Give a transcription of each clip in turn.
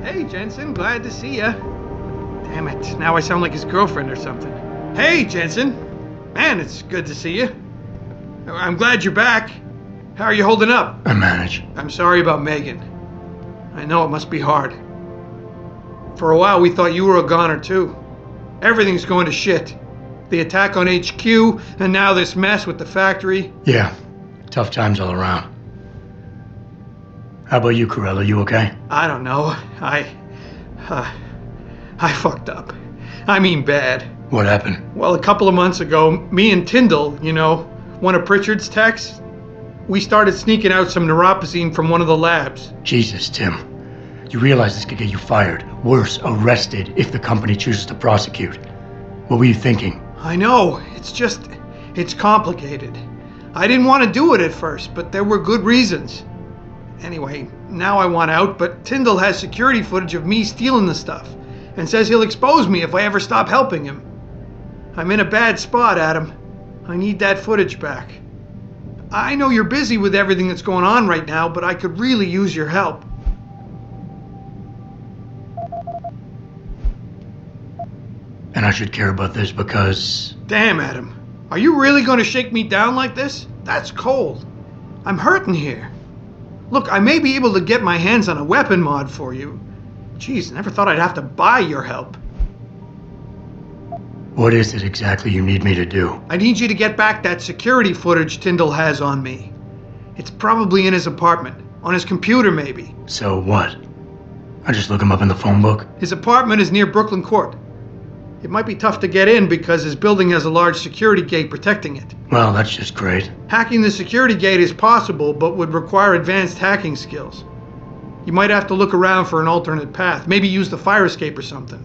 Hey, Jensen, glad to see ya. Damn it, now I sound like his girlfriend or something. Hey, Jensen. Man, it's good to see you. I'm glad you're back. How are you holding up? I manage. I'm sorry about Megan. I know it must be hard. For a while, we thought you were a goner, too. Everything's going to shit. The attack on HQ, and now this mess with the factory. Yeah, tough times all around. How about you, Corella? You okay? I don't know. I fucked up. I mean bad. What happened? Well, a couple of months ago, me and Tyndall, you know, one of Pritchard's techs, we started sneaking out some neuropozyne from one of the labs. Jesus, Tim. You realize this could get you fired, worse, arrested, if the company chooses to prosecute. What were you thinking? I know. It's complicated. I didn't want to do it at first, but there were good reasons. Anyway, now I want out, but Tyndall has security footage of me stealing the stuff and says he'll expose me if I ever stop helping him. I'm in a bad spot, Adam. I need that footage back. I know you're busy with everything that's going on right now, but I could really use your help. And I should care about this because... Damn, Adam. Are you really going to shake me down like this? That's cold. I'm hurting here. Look, I may be able to get my hands on a weapon mod for you. Jeez, never thought I'd have to buy your help. What is it exactly you need me to do? I need you to get back that security footage Tyndall has on me. It's probably in his apartment. On his computer, maybe. So what? I just look him up in the phone book? His apartment is near Brooklyn Court. It might be tough to get in because his building has a large security gate protecting it. Well, that's just great. Hacking the security gate is possible, but would require advanced hacking skills. You might have to look around for an alternate path. Maybe use the fire escape or something.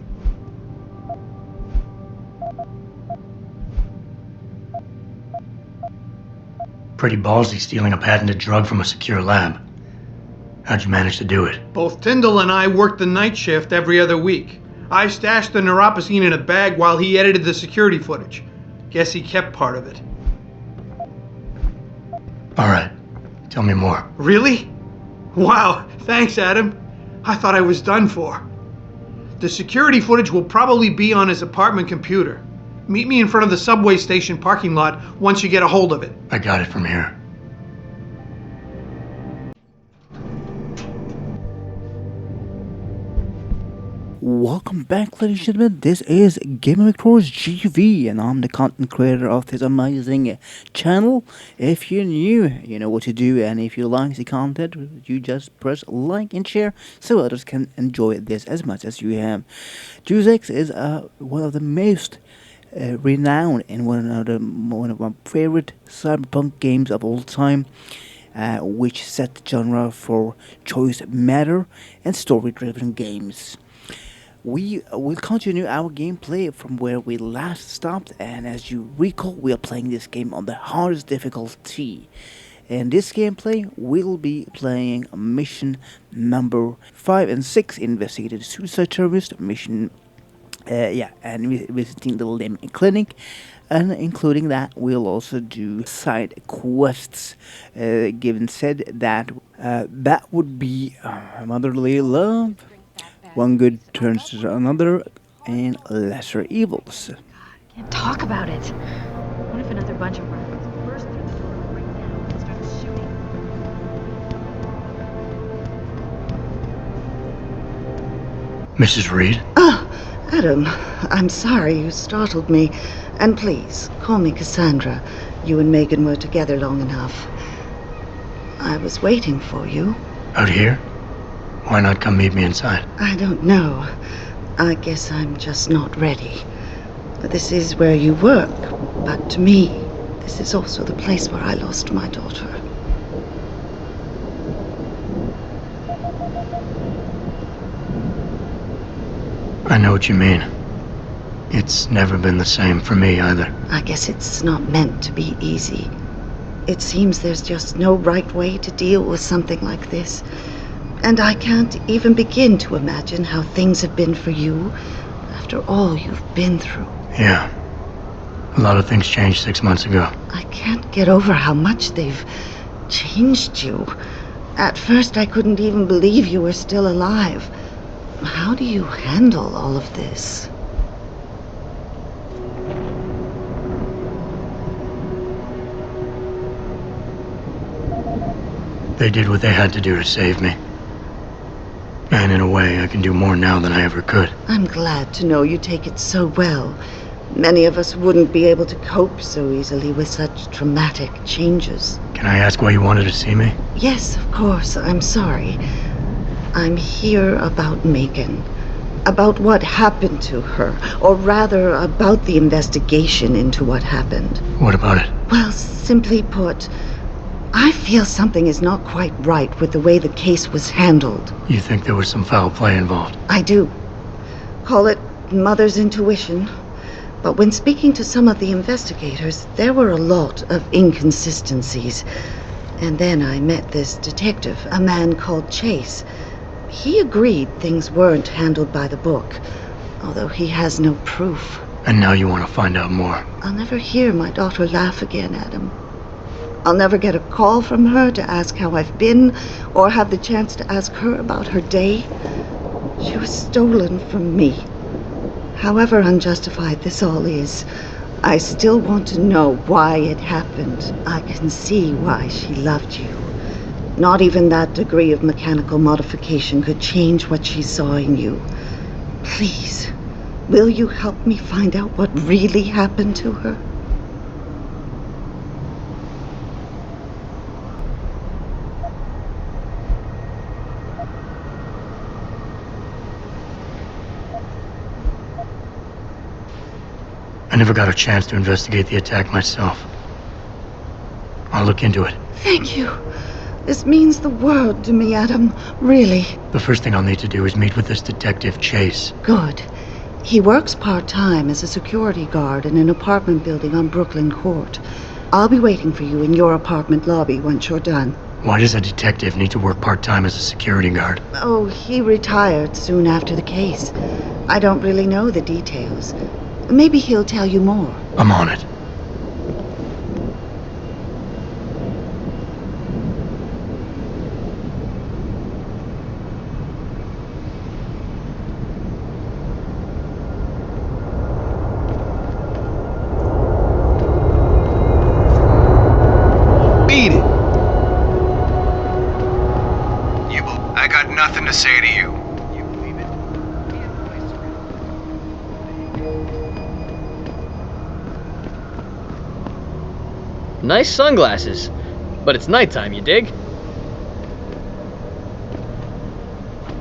Pretty ballsy stealing a patented drug from a secure lab. How'd you manage to do it? Both Tyndall and I worked the night shift every other week. I stashed the neuropozyne in a bag while he edited the security footage. Guess he kept part of it. Alright, tell me more. Really? Wow, thanks, Adam. I thought I was done for. The security footage will probably be on his apartment computer. Meet me in front of the subway station parking lot once you get a hold of it. I got it from here. Welcome back, ladies and gentlemen. This is GamerVictorious GV, and I'm the content creator of this amazing channel. If you're new, you know what to do, and if you like the content, you just press like and share so others can enjoy this as much as you have. Deus Ex is one of the most renowned and one of my favorite cyberpunk games of all time, which set the genre for choice matter and story-driven games. We will continue our gameplay from where we last stopped, and as you recall, we are playing this game on the hardest difficulty. In this gameplay, we'll be playing mission number 5 and 6, Investigated Suicide Terrorist mission, and visiting the L.I.M.B clinic, and including that, we'll also do side quests, given said that that would be motherly love, one good turns to another, and lesser evils. God, can't talk about it. What if another bunch of rivals burst through the door right now and start shooting? Mrs. Reed? Oh, Adam, I'm sorry you startled me. And please, call me Cassandra. You and Megan were together long enough. I was waiting for you. Out here? Why not come meet me inside? I don't know. I guess I'm just not ready. This is where you work, but to me, this is also the place where I lost my daughter. I know what you mean. It's never been the same for me either. I guess it's not meant to be easy. It seems there's just no right way to deal with something like this. And I can't even begin to imagine how things have been for you after all you've been through. Yeah. A lot of things changed 6 months ago. I can't get over how much they've changed you. At first, I couldn't even believe you were still alive. How do you handle all of this? They did what they had to do to save me. And in a way, I can do more now than I ever could. I'm glad to know you take it so well. Many of us wouldn't be able to cope so easily with such traumatic changes. Can I ask why you wanted to see me? Yes, of course. I'm sorry. I'm here about Megan. About what happened to her. Or rather, about the investigation into what happened. What about it? Well, simply put, I feel something is not quite right with the way the case was handled. You think there was some foul play involved? I do. Call it mother's intuition. But when speaking to some of the investigators, there were a lot of inconsistencies. And then I met this detective, a man called Chase. He agreed things weren't handled by the book, although he has no proof. And now you want to find out more? I'll never hear my daughter laugh again, Adam. I'll never get a call from her to ask how I've been, or have the chance to ask her about her day. She was stolen from me. However unjustified this all is, I still want to know why it happened. I can see why she loved you. Not even that degree of mechanical modification could change what she saw in you. Please, will you help me find out what really happened to her? I never got a chance to investigate the attack myself. I'll look into it. Thank you. This means the world to me, Adam. Really. The first thing I'll need to do is meet with this detective, Chase. Good. He works part-time as a security guard in an apartment building on Brooklyn Court. I'll be waiting for you in your apartment lobby once you're done. Why does a detective need to work part-time as a security guard? Oh, he retired soon after the case. I don't really know the details. Maybe he'll tell you more. I'm on it. Beat it. I got nothing to say to you. You believe it? Nice sunglasses, but it's nighttime, you dig?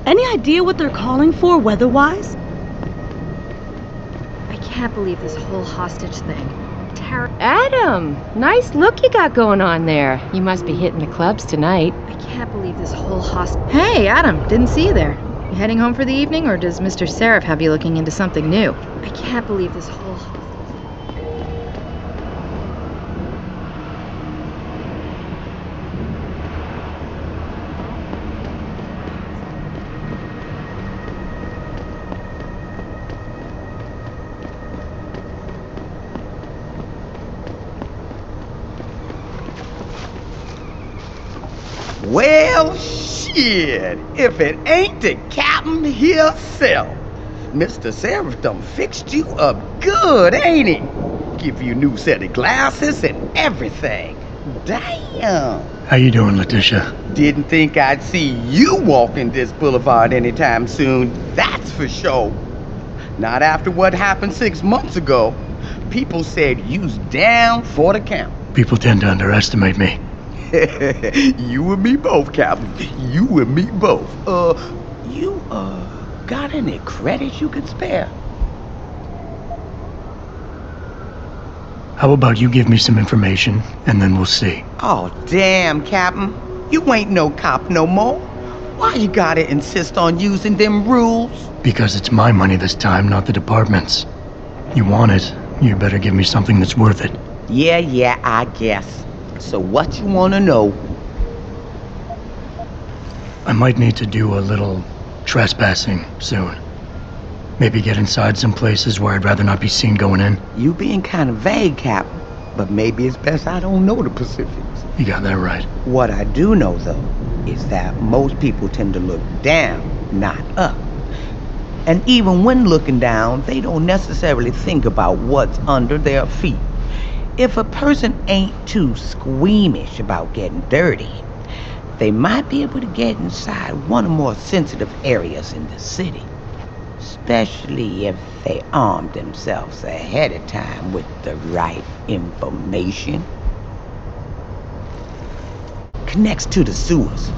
Any idea what they're calling for weather-wise? I can't believe this whole hostage thing. Adam, nice look you got going on there. You must be hitting the clubs tonight. I can't believe this whole hostage. Hey, Adam, didn't see you there. You heading home for the evening, or does Mr. Seraph have you looking into something new? I can't believe this whole hostage. Well, shit, if it ain't the captain himself. Mr. Seraph done fixed you up good, ain't he? Give you a new set of glasses and everything. Damn. How you doing, Letitia? Didn't think I'd see you walking this boulevard anytime soon, that's for sure. Not after what happened 6 months ago. People said you's down for the count. People tend to underestimate me. You and me both, Captain. You and me both. You got any credits you could spare? How about you give me some information, and then we'll see. Oh, damn, Captain. You ain't no cop no more. Why you gotta insist on using them rules? Because it's my money this time, not the department's. You want it, you better give me something that's worth it. Yeah, I guess. So what you wanna know? I might need to do a little trespassing soon. Maybe get inside some places where I'd rather not be seen going in. You being kind of vague, Captain. But maybe it's best I don't know the specifics. You got that right. What I do know, though, is that most people tend to look down, not up. And even when looking down, they don't necessarily think about what's under their feet. If a person ain't too squeamish about getting dirty, they might be able to get inside one or more sensitive areas in the city. Especially if they arm themselves ahead of time with the right information. Connects to the sewers.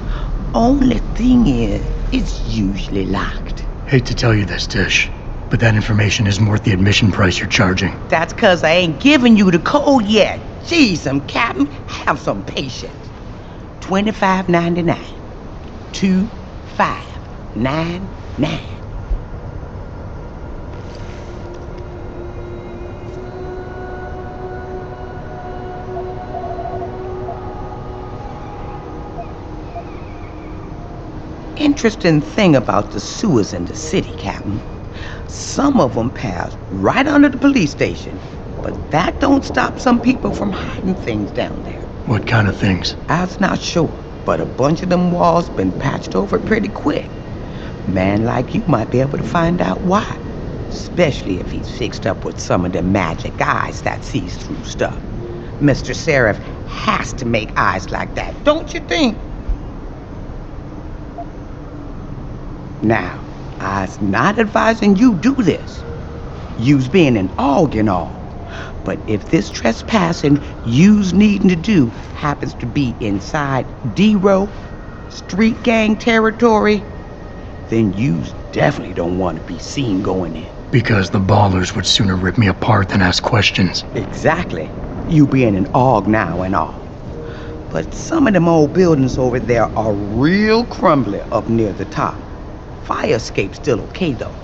Only thing is, it's usually locked. Hate to tell you this, Tish, but that information isn't worth the admission price you're charging. That's 'cause I ain't giving you the code yet. Jeez, Captain, have some patience. $25.99. $25.99. Interesting thing about the sewers in the city, Captain. Some of them pass right under the police station, but that don't stop some people from hiding things down there. What kind of things? I'm not sure, but a bunch of them walls been patched over pretty quick. Man like you might be able to find out why, especially if he's fixed up with some of the magic eyes that sees through stuff. Mr. Seraph has to make eyes like that, don't you think? Now, I's not advising you do this. You's being an AUG and all. But if this trespassing you's needing to do happens to be inside D-Row, street gang territory, then you's definitely don't want to be seen going in. Because the ballers would sooner rip me apart than ask questions. Exactly. You being an AUG now and all. But some of them old buildings over there are real crumbly up near the top. Fire escape's still okay though.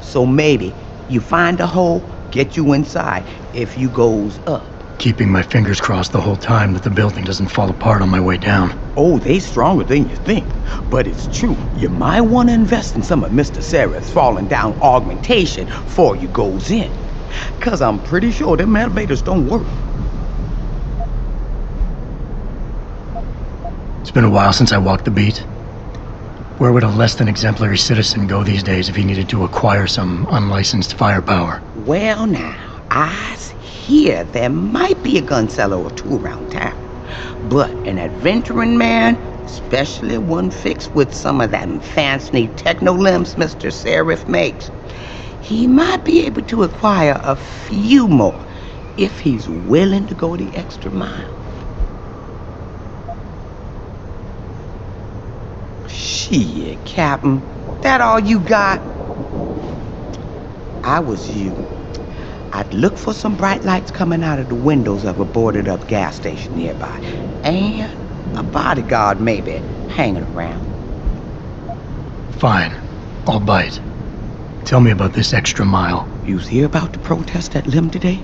So maybe you find a hole, get you inside if you goes up. Keeping my fingers crossed the whole time that the building doesn't fall apart on my way down. Oh, they stronger than you think. But it's true. You might want to invest in some of Mr. Seraph's falling down augmentation before you goes in. 'Cause I'm pretty sure them elevators don't work. It's been a while since I walked the beat. Where would a less than exemplary citizen go these days if he needed to acquire some unlicensed firepower? Well now, I hear there might be a gun seller or two around town. But an adventuring man, especially one fixed with some of them fancy techno-limbs Mr. Seraph makes, he might be able to acquire a few more if he's willing to go the extra mile. Shit, Captain, that all you got? I was you. I'd look for some bright lights coming out of the windows of a boarded up gas station nearby. And a bodyguard maybe hanging around. Fine, I'll bite. Tell me about this extra mile. You hear about the protest at L.I.M.B today?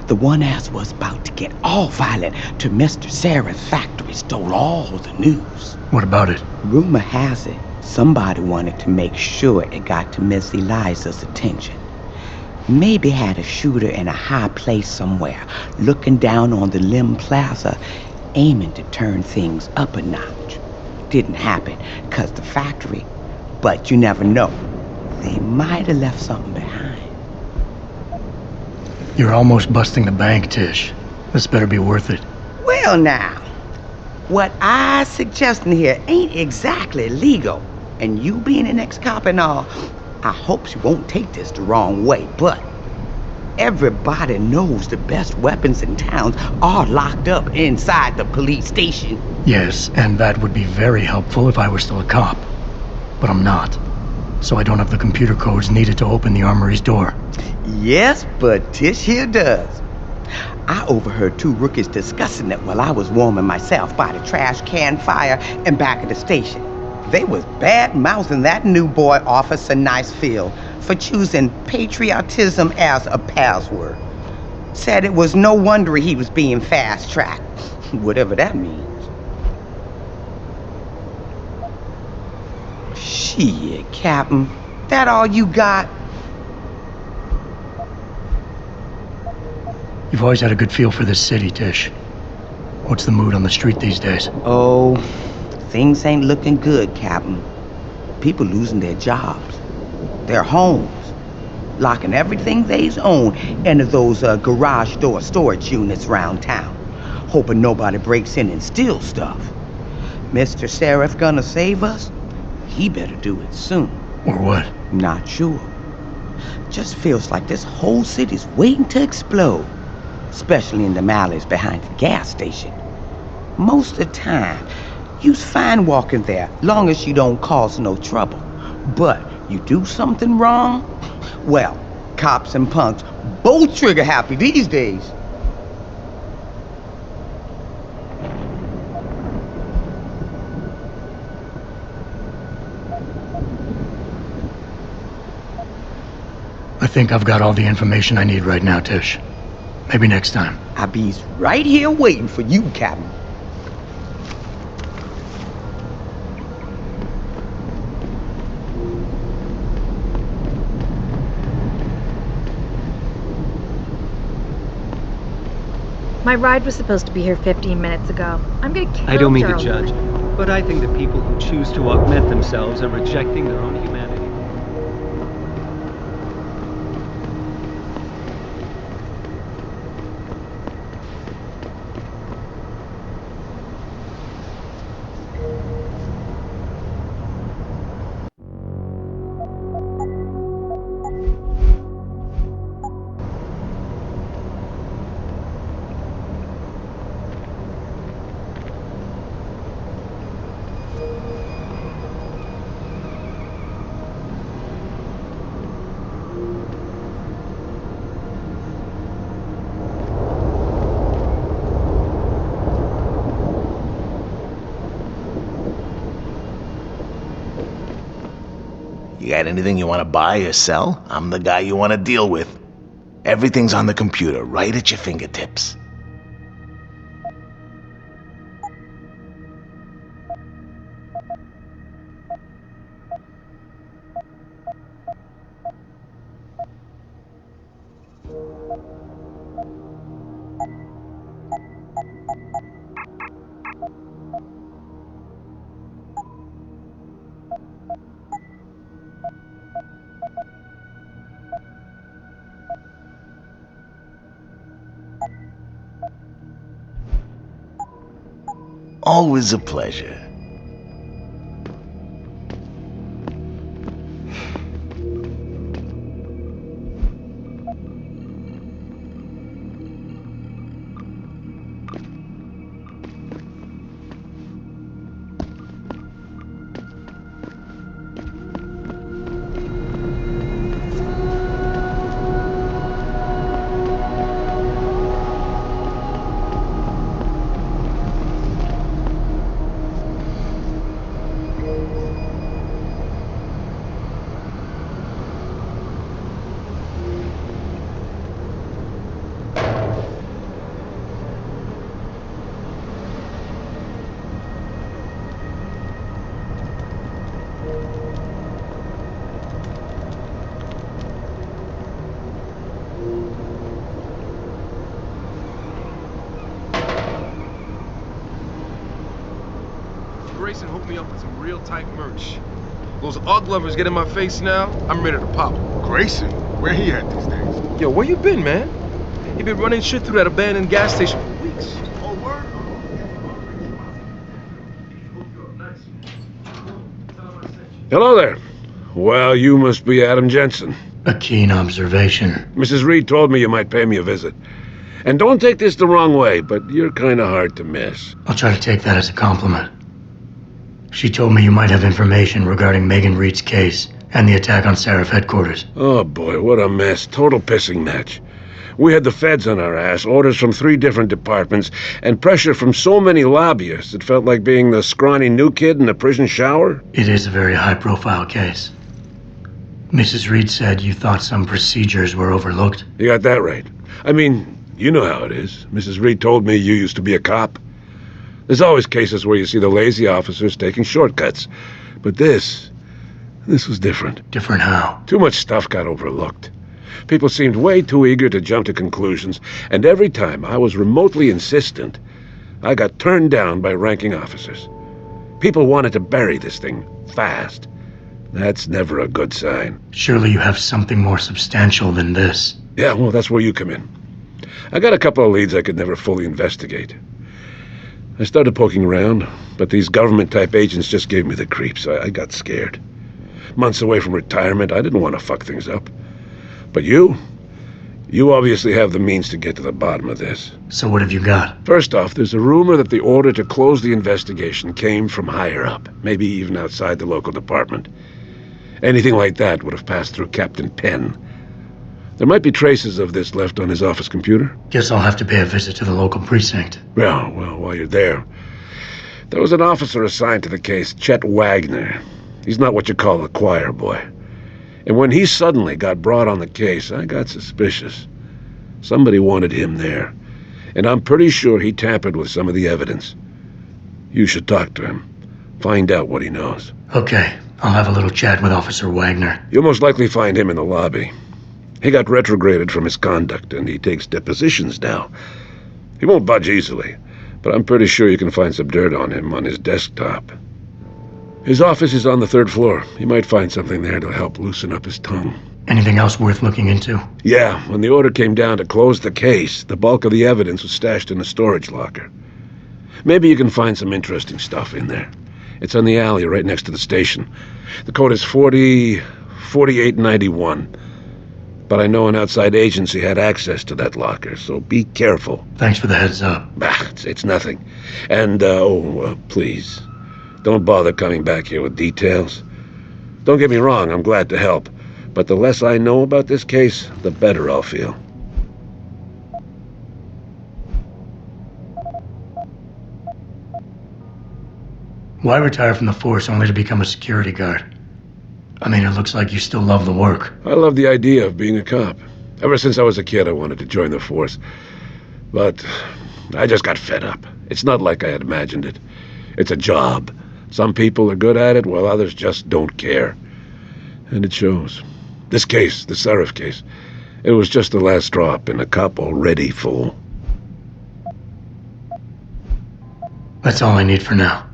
The one ass was about to get all violent till Mr. Seraph's factory stole all the news. What about it? Rumor has it, somebody wanted to make sure it got to Miss Eliza's attention. Maybe had a shooter in a high place somewhere, looking down on the L.I.M Plaza, aiming to turn things up a notch. Didn't happen, 'cause the factory, but you never know. They might have left something behind. You're almost busting the bank, Tish. This better be worth it. Well now, what I suggesting here ain't exactly legal. And you being an ex-cop and all, I hope you won't take this the wrong way, but everybody knows the best weapons in town are locked up inside the police station. Yes, and that would be very helpful if I were still a cop. But I'm not. So I don't have the computer codes needed to open the armory's door. Yes, but Tish here does. I overheard two rookies discussing it while I was warming myself by the trash can fire in back of the station. They was bad-mouthing that new boy, Officer Nicefield, for choosing patriotism as a password. Said it was no wonder he was being fast-tracked, whatever that means. Shit, Captain, that all you got? You've always had a good feel for this city, Tish. What's the mood on the street these days? Oh, things ain't looking good, Captain. People losing their jobs. their homes, locking everything they's own into those garage door storage units round town, hoping nobody breaks in and steals stuff. Mr. Seraph gonna save us? He better do it soon. Or what? Not sure. Just feels like this whole city's waiting to explode, especially in the alleys behind the gas station. Most of the time, you's fine walking there, long as you don't cause no trouble. But you do something wrong? Well, cops and punks both trigger happy these days. I think I've got all the information I need right now, Tish. Maybe next time. I be's right here waiting for you, Captain. My ride was supposed to be here 15 minutes ago. I'm gonna kill I don't mean to Charlie. judge, but I think the people who choose to augment themselves are rejecting their own humanity. You got anything you want to buy or sell? I'm the guy you want to deal with. Everything's on the computer, right at your fingertips. Always a pleasure. Grayson hooked me up with some real tight merch. Those Ugg lovers get in my face now, I'm ready to pop. Grayson? Where he at these days? Yo, where you been, man? He been running shit through that abandoned gas station for weeks. Oh, word? Hello there. Well, you must be Adam Jensen. A keen observation. Mrs. Reed told me you might pay me a visit. And don't take this the wrong way, but you're kind of hard to miss. I'll try to take that as a compliment. She told me you might have information regarding Megan Reed's case and the attack on Seraph headquarters. Oh boy, what a mess. Total pissing match. We had the feds on our ass, orders from 3 different departments, and pressure from so many lobbyists it felt like being the scrawny new kid in the prison shower. It is a very high-profile case. Mrs. Reed said you thought some procedures were overlooked. You got that right. I mean, you know how it is. Mrs. Reed told me you used to be a cop. There's always cases where you see the lazy officers taking shortcuts. But this was different. Different how? Too much stuff got overlooked. People seemed way too eager to jump to conclusions, and every time I was remotely insistent, I got turned down by ranking officers. People wanted to bury this thing fast. That's never a good sign. Surely you have something more substantial than this. Yeah, well, that's where you come in. I got a couple of leads I could never fully investigate. I started poking around, but these government-type agents just gave me the creeps. I got scared. Months away from retirement, I didn't want to fuck things up. But you obviously have the means to get to the bottom of this. So what have you got? First off, there's a rumor that the order to close the investigation came from higher up, maybe even outside the local department. Anything like that would have passed through Captain Penn. There might be traces of this left on his office computer. Guess I'll have to pay a visit to the local precinct. Well, while you're there, there was an officer assigned to the case, Chet Wagner. He's not what you call a choir boy. And when he suddenly got brought on the case, I got suspicious. Somebody wanted him there. And I'm pretty sure he tampered with some of the evidence. You should talk to him. Find out what he knows. Okay, I'll have a little chat with Officer Wagner. You'll most likely find him in the lobby. He got retrograded from his conduct, and he takes depositions now. He won't budge easily, but I'm pretty sure you can find some dirt on him on his desktop. His office is on the 3rd floor. You might find something there to help loosen up his tongue. Anything else worth looking into? Yeah, when the order came down to close the case, the bulk of the evidence was stashed in a storage locker. Maybe you can find some interesting stuff in there. It's on the alley right next to the station. The code is 4891. But I know an outside agency had access to that locker, so be careful. Thanks for the heads up. It's nothing. And, please, don't bother coming back here with details. Don't get me wrong, I'm glad to help. But the less I know about this case, the better I'll feel. Why retire from the force only to become a security guard? I mean, it looks like you still love the work. I love the idea of being a cop. Ever since I was a kid, I wanted to join the force. But I just got fed up. It's not like I had imagined it. It's a job. Some people are good at it, while others just don't care. And it shows. This case, the Seraph case, it was just the last drop in a cup already full. That's all I need for now.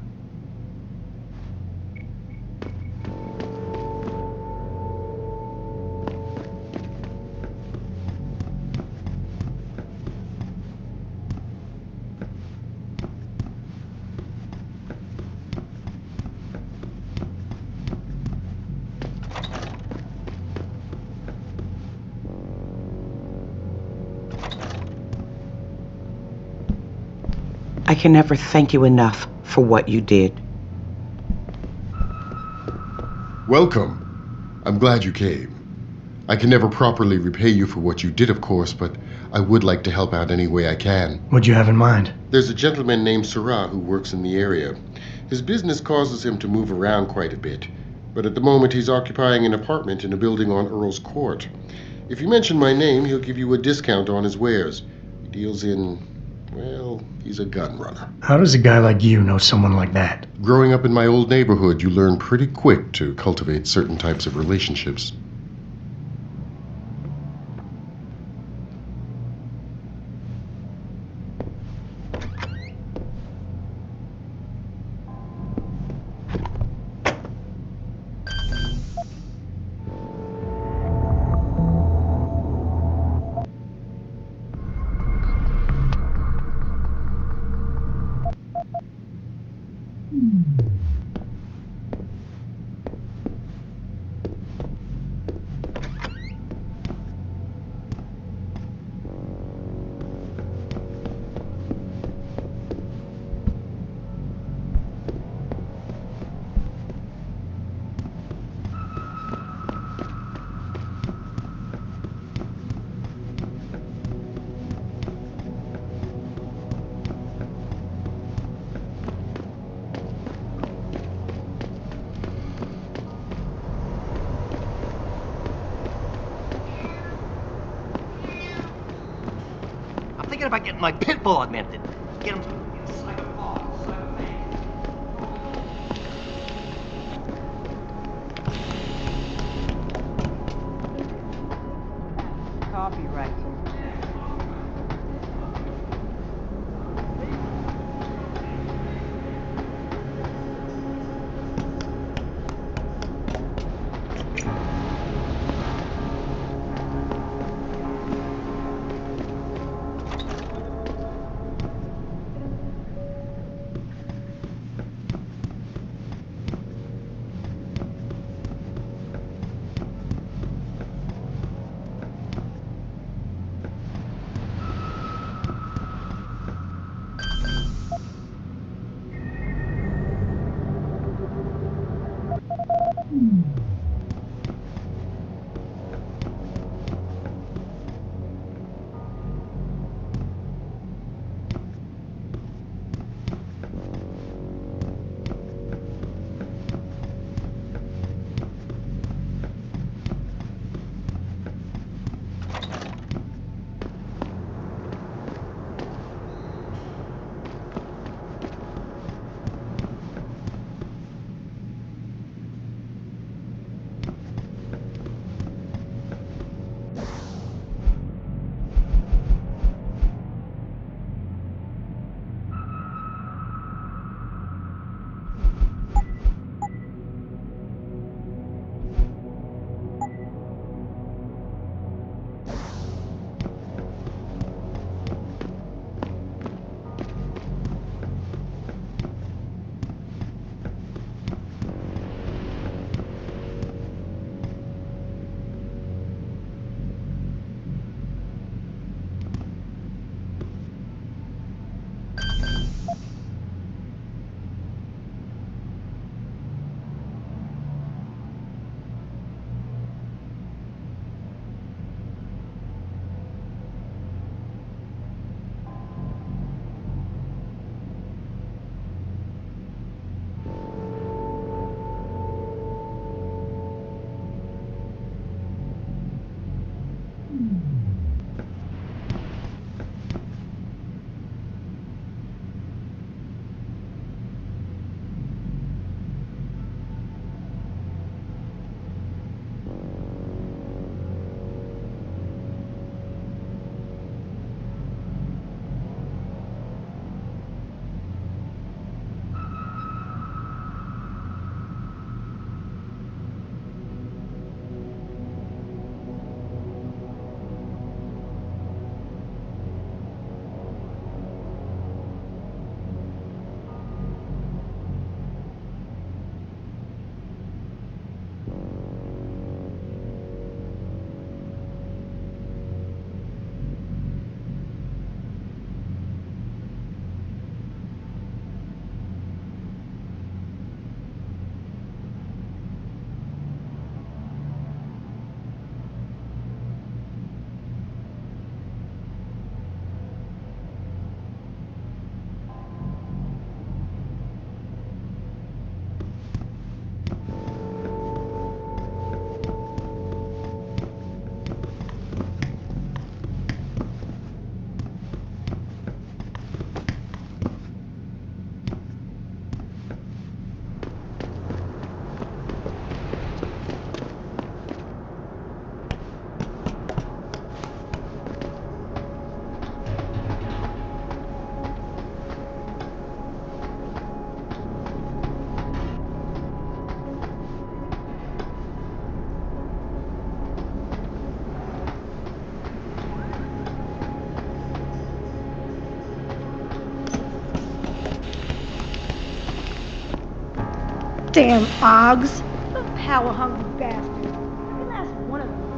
I can never thank you enough for what you did. Welcome. I'm glad you came. I can never properly repay you for what you did, of course, but I would like to help out any way I can. What'd you have in mind? There's a gentleman named Sarah who works in the area. His business causes him to move around quite a bit, but at the moment he's occupying an apartment in a building on Earl's Court. If you mention my name, he'll give you a discount on his wares. He deals in... well, he's a gun runner. How does a guy like you know someone like that? Growing up in my old neighborhood, you learn pretty quick to cultivate certain types of relationships. Thinking about getting my pit bull augmented. Get him. Copyright. Damn Oggs. Those power-hungry bastards. The last one of them.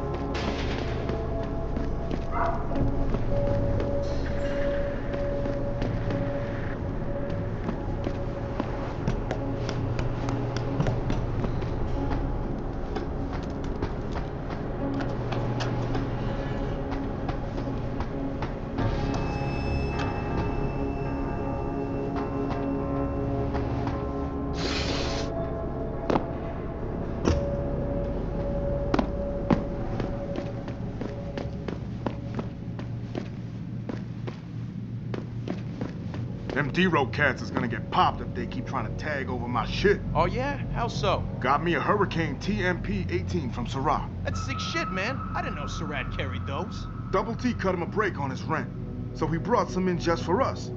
Them D-Row cats is gonna get popped if they keep trying to tag over my shit. Oh yeah? How so? Got me a Hurricane TMP-18 from Syrah. That's sick shit, man. I didn't know Surratt carried those. Double T cut him a break on his rent, so he brought some in just for us.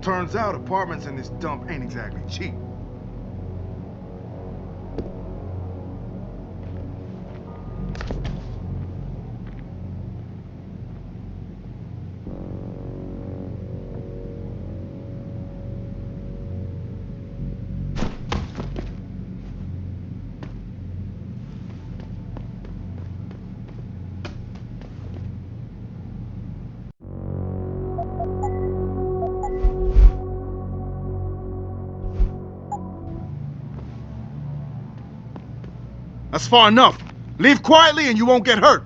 Turns out apartments in this dump ain't exactly cheap. That's far enough. Leave quietly and you won't get hurt.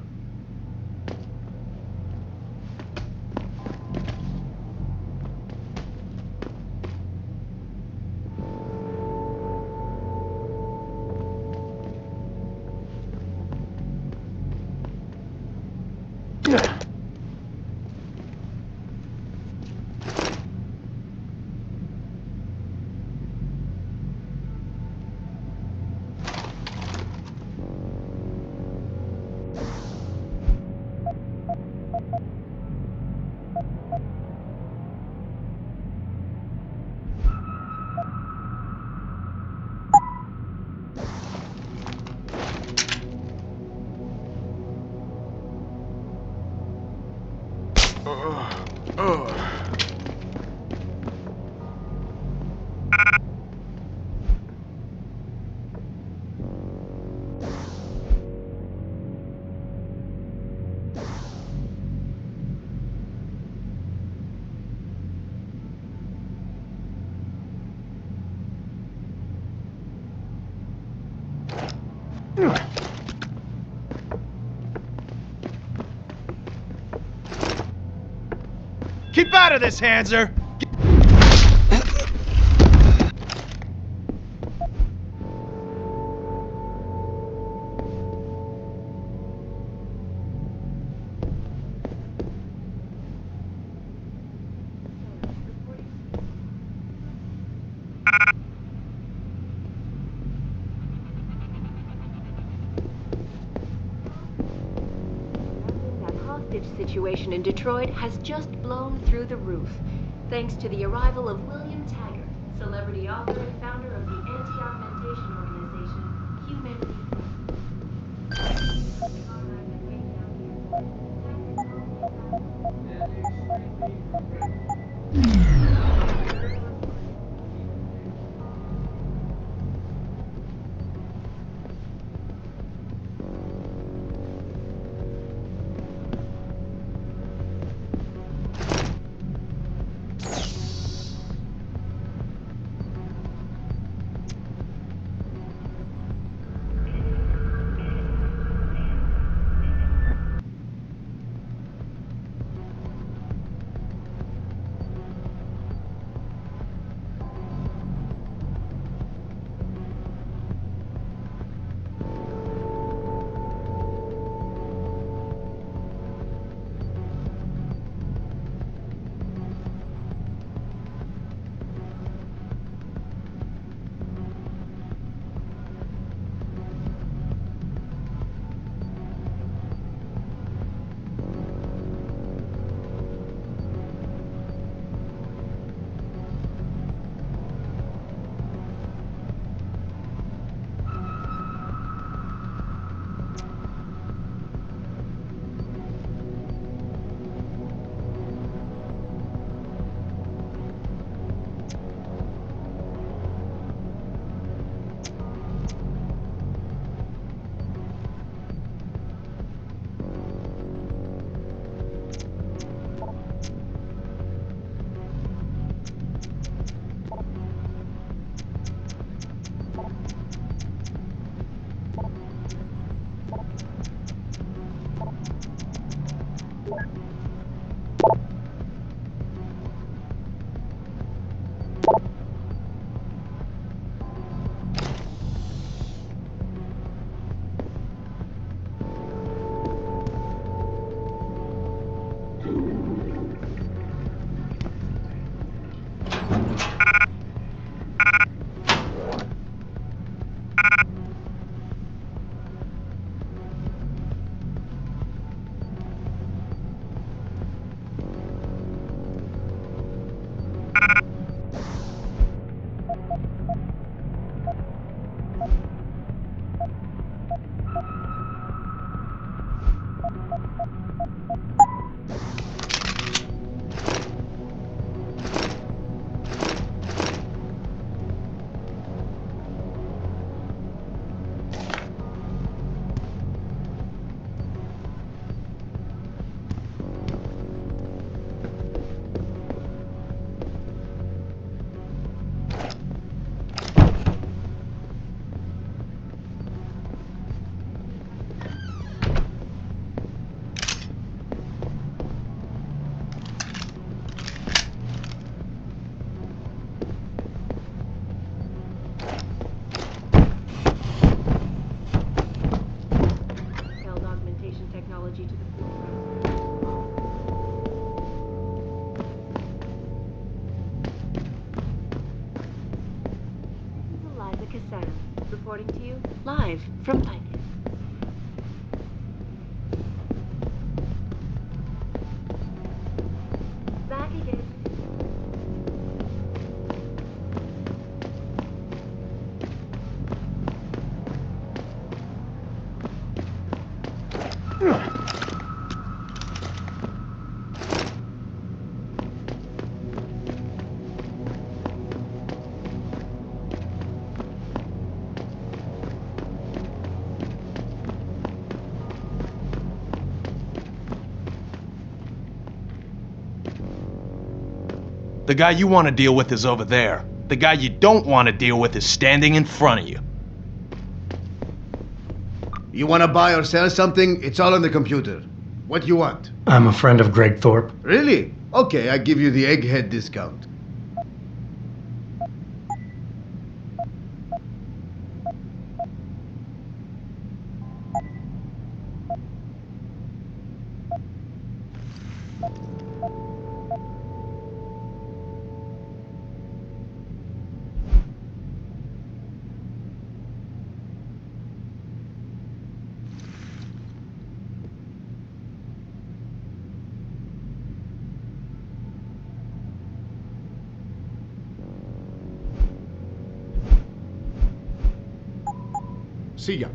Keep out of this, Hanser! Situation in Detroit has just blown through the roof, thanks to the arrival of William Taggart, celebrity author and founder of the anti-augmentation organization Humanity. live from back again. The guy you want to deal with is over there. The guy you don't want to deal with is standing in front of you. You want to buy or sell something? It's all on the computer. What do you want? I'm a friend of Greg Thorpe. Really? Okay, I give you the egghead discount. See ya.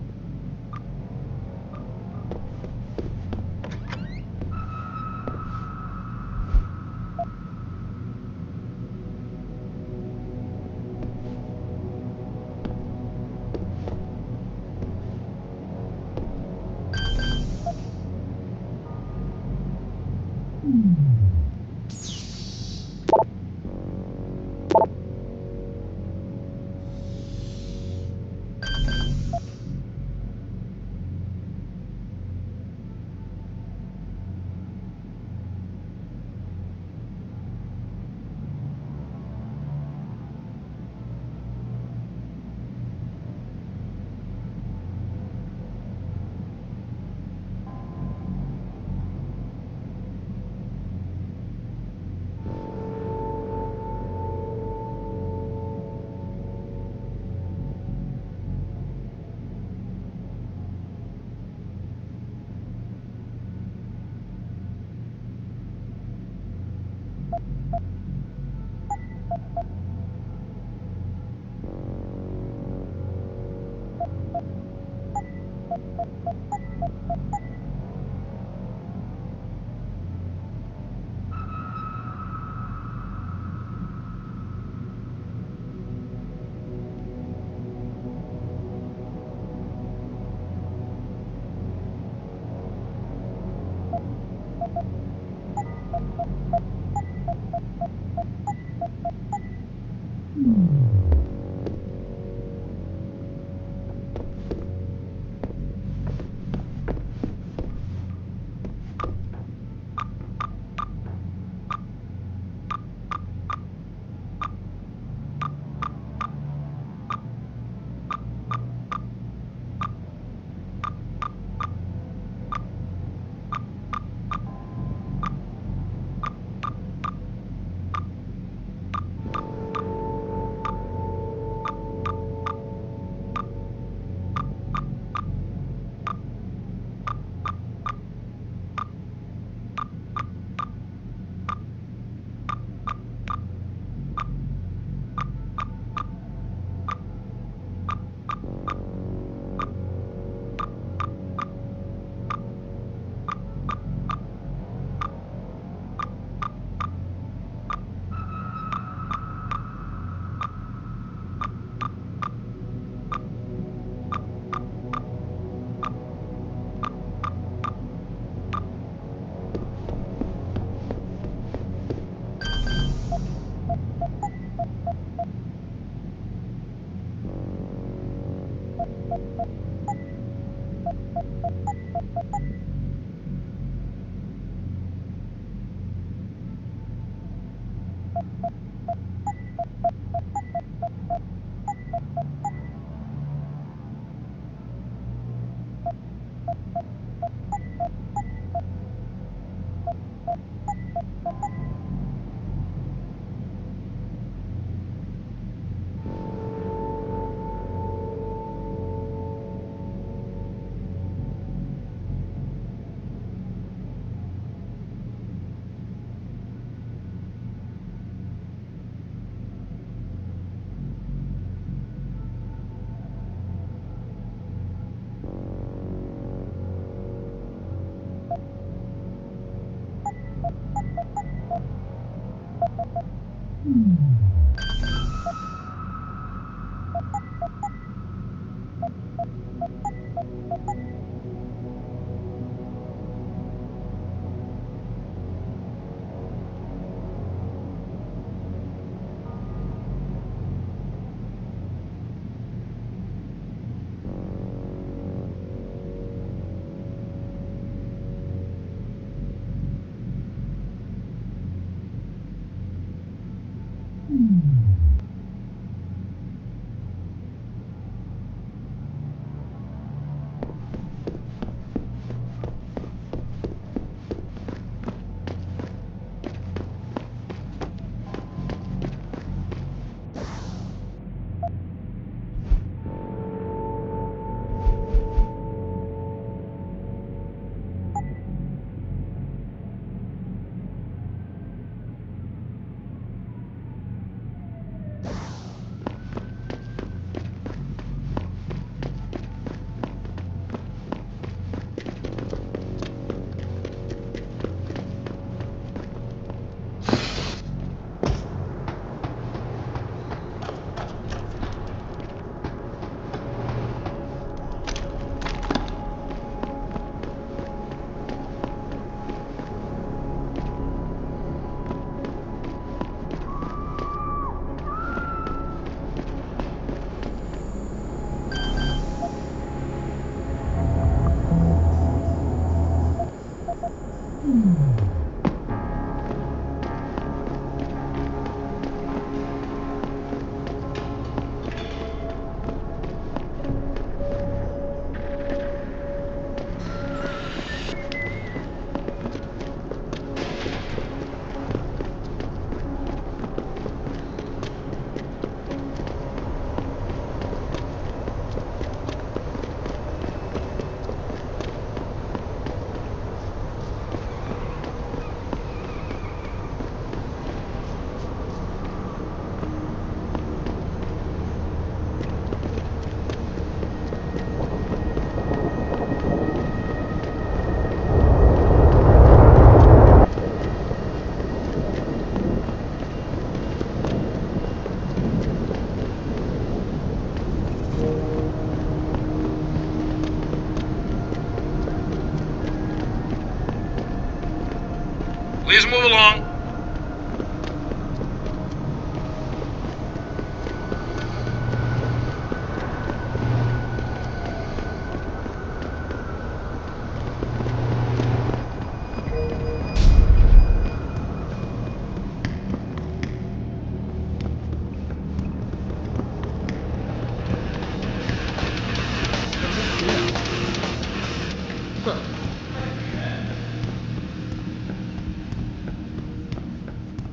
Please move along.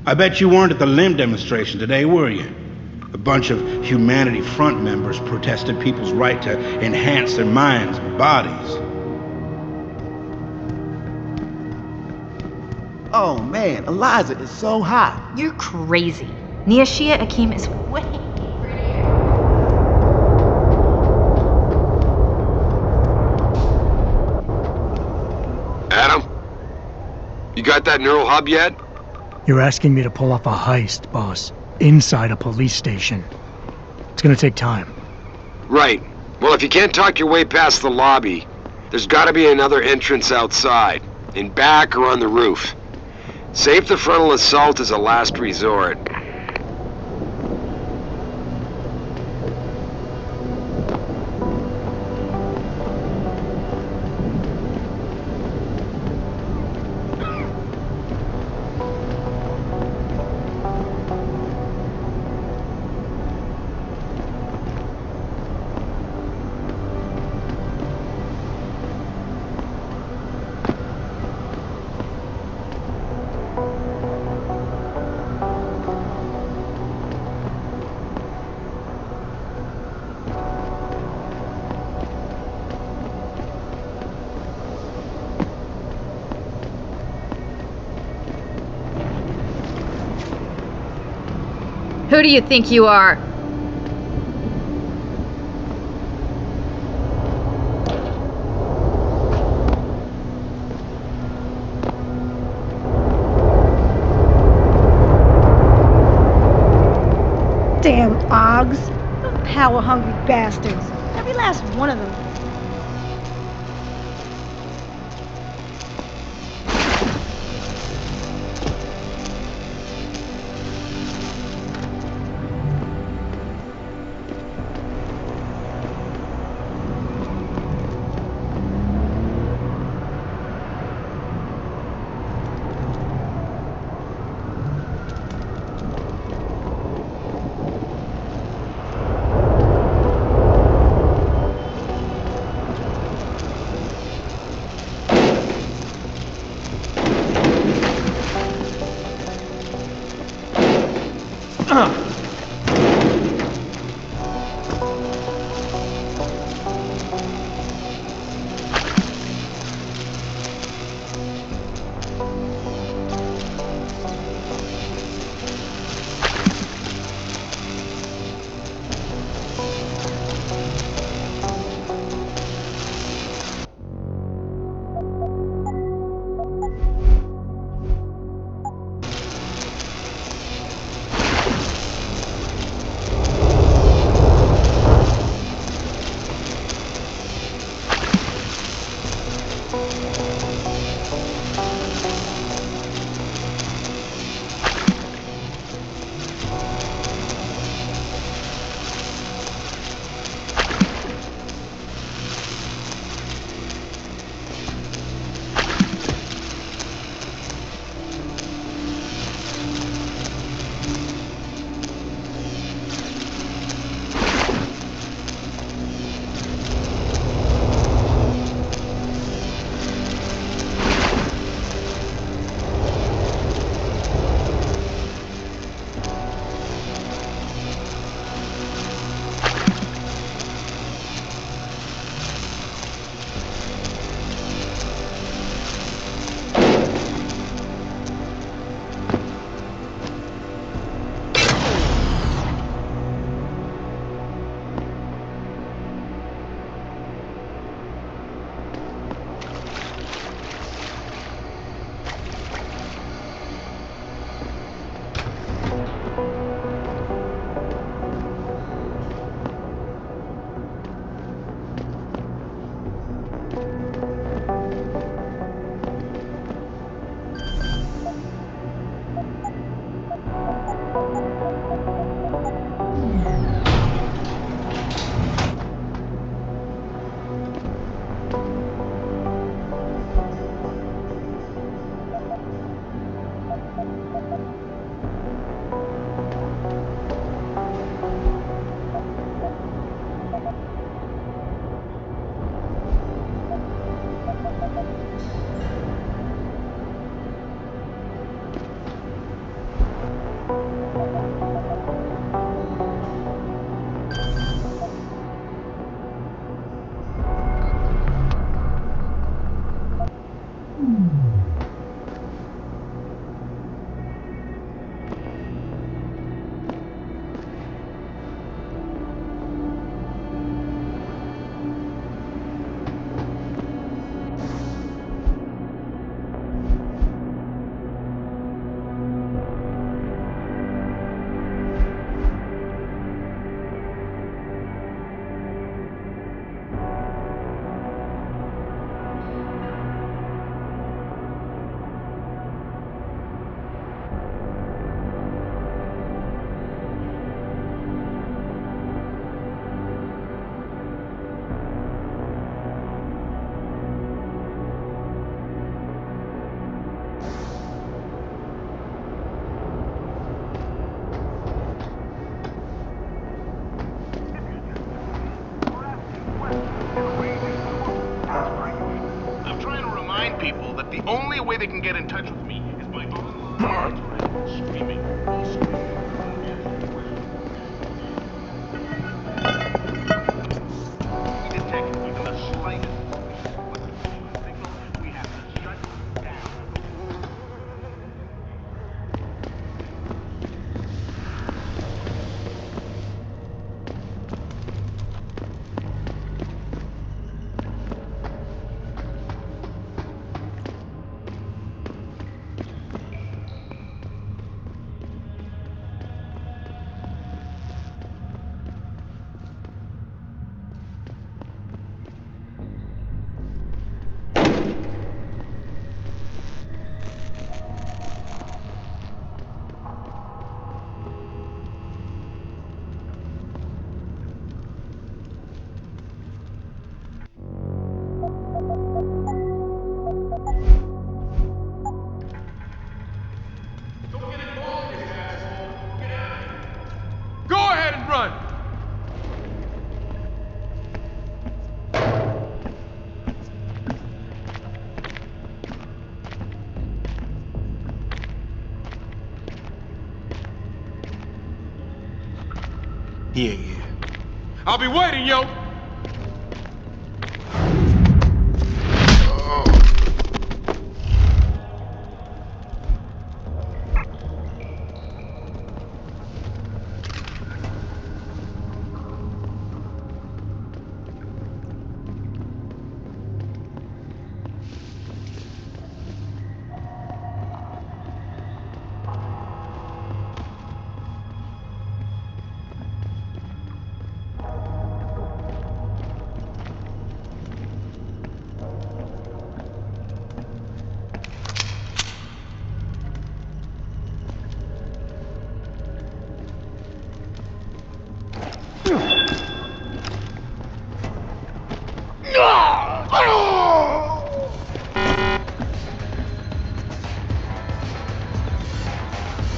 I bet you weren't at the L.I.M.B demonstration today, were you? A bunch of Humanity Front members protested people's right to enhance their minds and bodies. Oh man, Eliza is so hot. You're crazy. Niashia Akeem is way prettier. Adam? You got that neural hub yet? You're asking me to pull off a heist, boss, inside a police station. It's gonna take time. Right. Well, if you can't talk your way past the lobby, there's gotta be another entrance outside, in back or on the roof. Save the frontal assault as a last resort. Who do you think you are? Damn Ogs. Those power-hungry bastards. Every last one of them. I'm trying to remind people that the only way they can get in touch with me is by online screaming. Detect even the slightest signal, we have to shut down. Go ahead and run! Yeah. I'll be waiting, yo!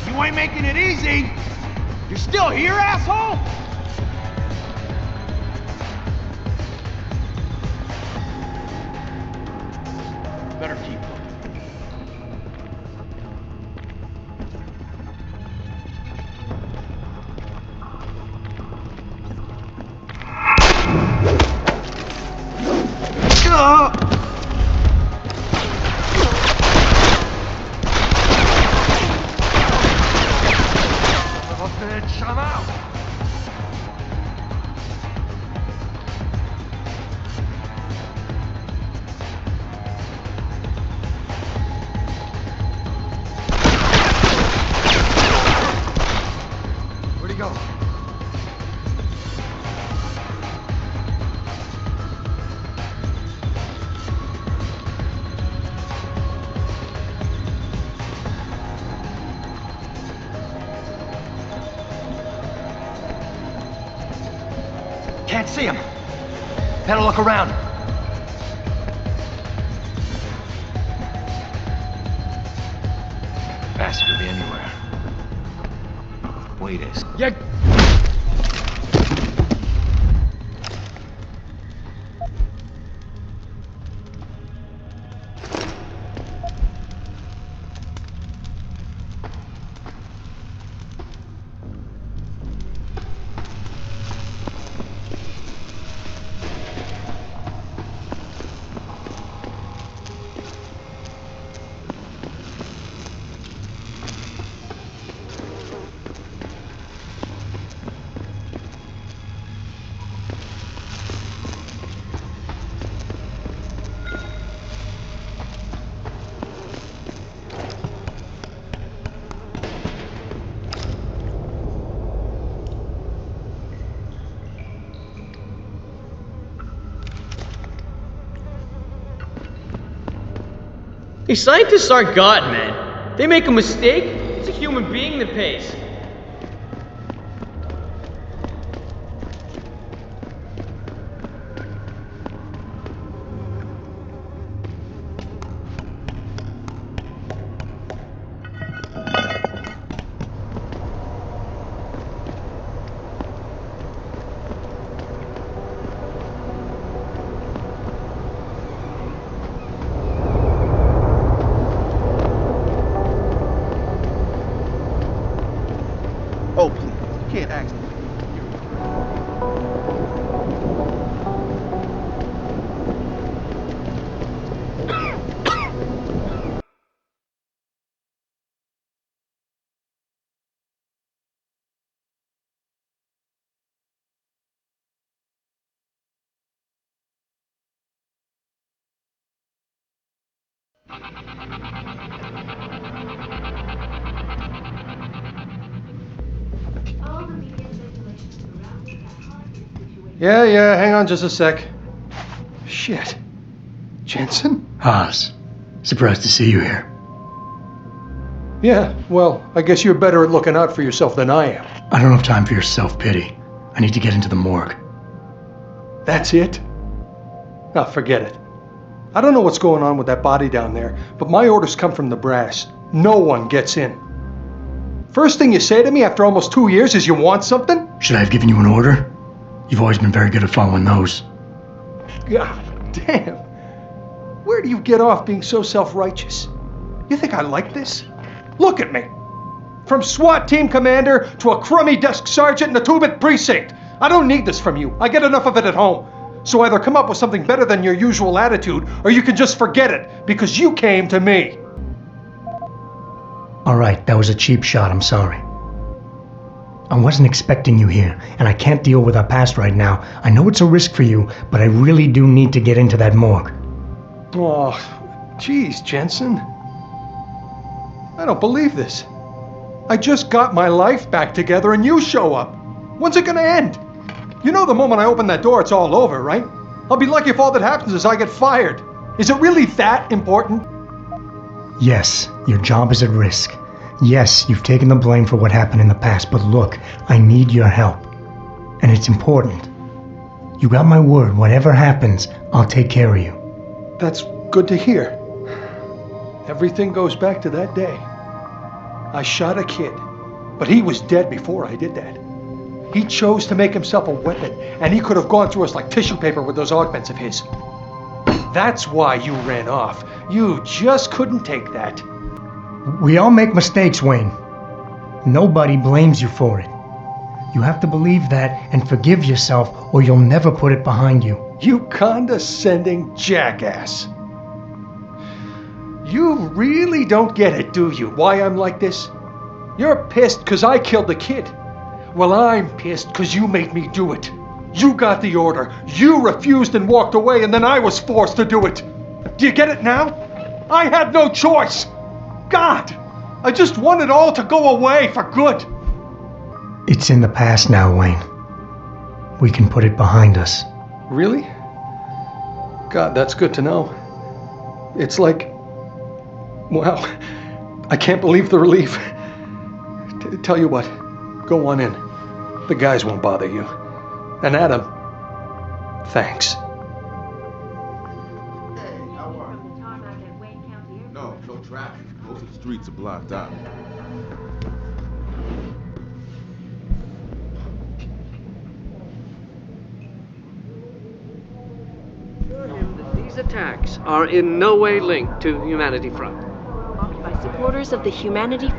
You ain't making it easy. You're still here, asshole? Better keep looking. Bitch, I'm out! Where'd he go? Can't see him. Better look around. Bastard could be anywhere. Wait a second. Yeah. These scientists aren't God, man. They make a mistake, it's a human being that pays. Yeah, hang on just a sec. Shit. Jensen? Haas, surprised to see you here. Yeah, well, I guess you're better at looking out for yourself than I am. I don't have time for your self-pity. I need to get into the morgue. That's it? Ah, forget it. I don't know what's going on with that body down there, but my orders come from the brass. No one gets in. First thing you say to me after almost 2 years is you want something? Should I have given you an order? You've always been very good at following those. God damn. Where do you get off being so self-righteous? You think I like this? Look at me. From SWAT team commander to a crummy desk sergeant in the 2-bit precinct. I don't need this from you. I get enough of it at home. So either come up with something better than your usual attitude, or you can just forget it, because you came to me. Alright, that was a cheap shot, I'm sorry. I wasn't expecting you here, and I can't deal with our past right now. I know it's a risk for you, but I really do need to get into that morgue. Oh, geez, Jensen. I don't believe this. I just got my life back together and you show up. When's it gonna end? You know the moment I open that door, it's all over, right? I'll be lucky if all that happens is I get fired. Is it really that important? Yes, your job is at risk. Yes, you've taken the blame for what happened in the past, but look, I need your help. And it's important. You got my word, whatever happens, I'll take care of you. That's good to hear. Everything goes back to that day. I shot a kid, but he was dead before I did that. He chose to make himself a weapon, and he could have gone through us like tissue paper with those augments of his. That's why you ran off. You just couldn't take that. We all make mistakes, Wayne. Nobody blames you for it. You have to believe that and forgive yourself, or you'll never put it behind you. You condescending jackass. You really don't get it, do you, why I'm like this? You're pissed because I killed the kid. Well, I'm pissed because you made me do it. You got the order. You refused and walked away, and then I was forced to do it. Do you get it now? I had no choice. God, I just want it all to go away for good. It's in the past now, Wayne. We can put it behind us. Really? God, that's good to know. It's like, wow, I can't believe the relief. Tell you what, go on in. The guys won't bother you. And Adam, thanks. No traffic. Most of the streets are blocked out. These attacks are in no way linked to Humanity Front. By supporters of the Humanity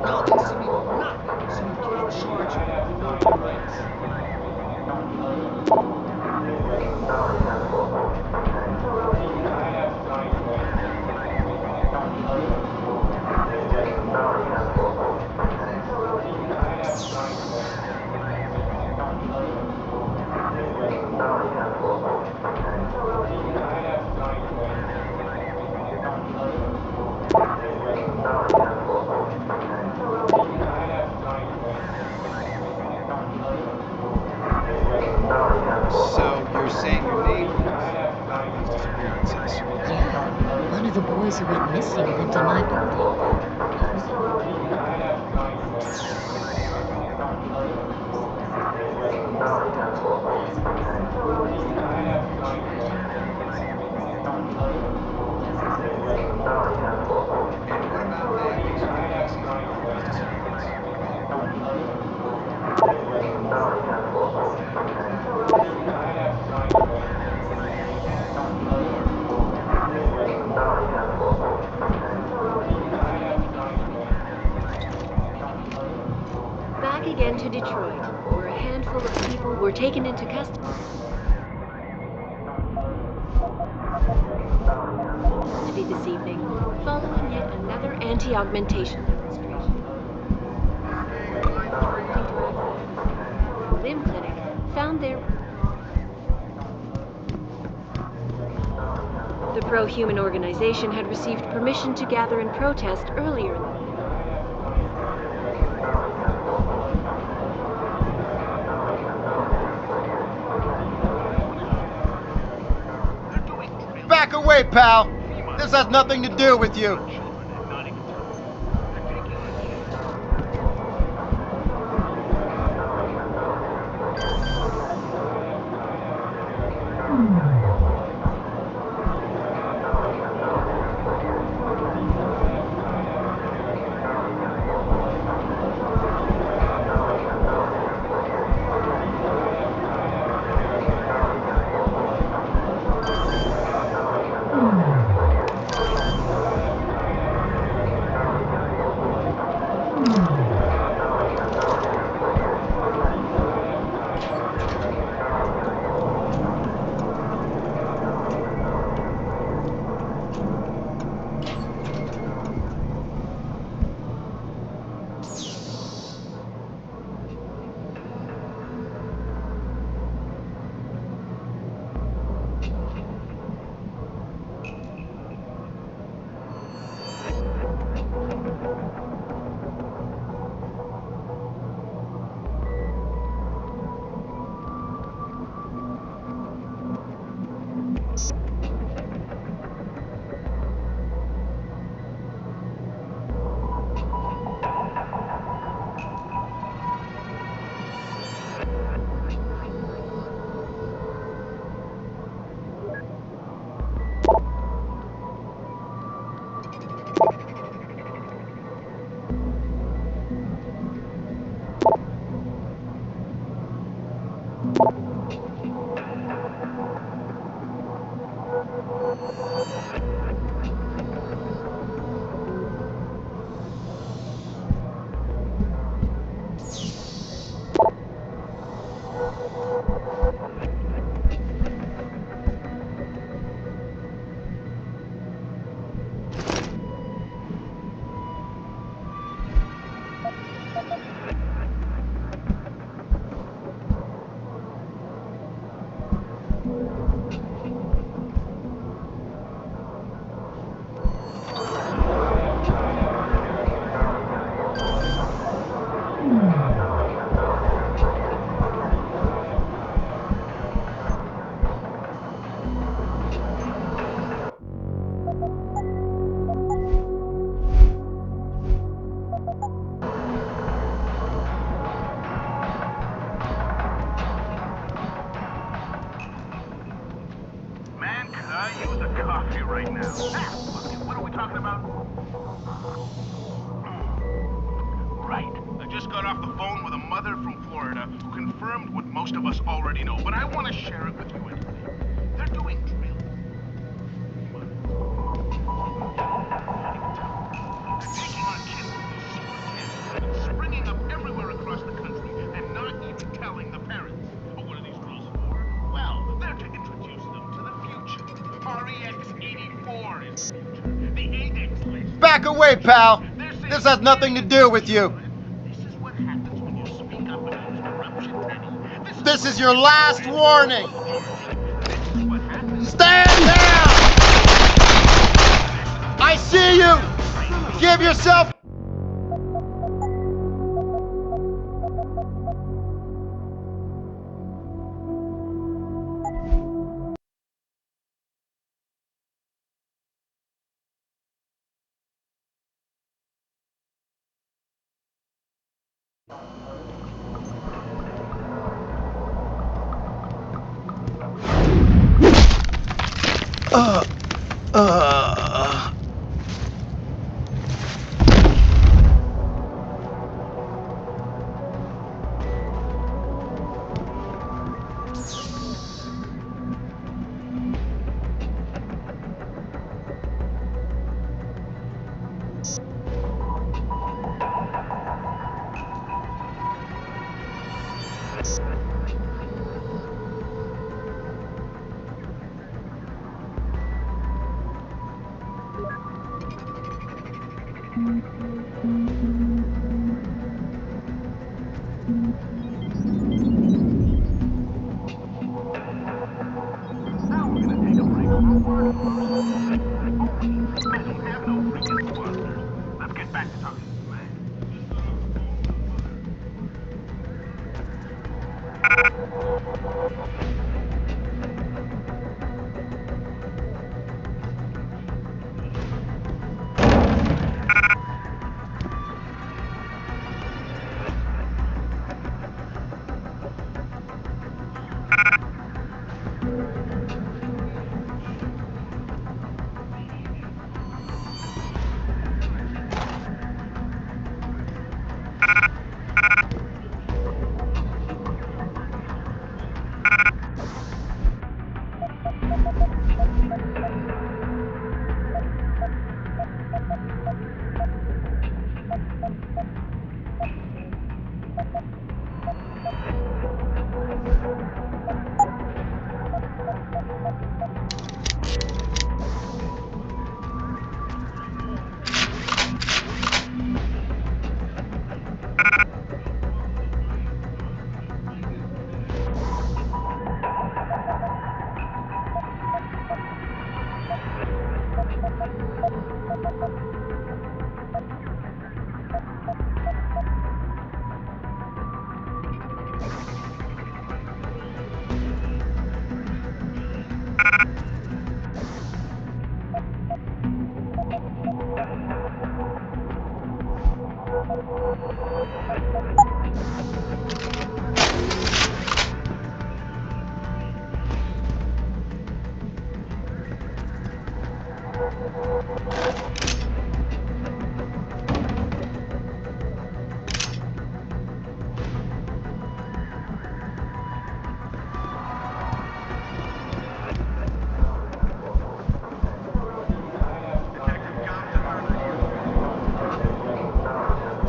I'll means to me nothing, so you can't charge me with no rights. So, you're saying your neighbors about these disappearances? Yeah, one of the boys who went missing lived in my building. And what about that makes you think Casey's involved in his disappearance? Back again to Detroit, where a handful of people were taken into custody this evening, following yet another anti-augmentation demonstration. The Limb Clinic found the pro-human organization had received permission to gather and protest earlier in the week. Back away, pal! This has nothing to do with you! Back away, pal. This has nothing to do with you. This is your last warning. Stand down! I see you! Give yourself...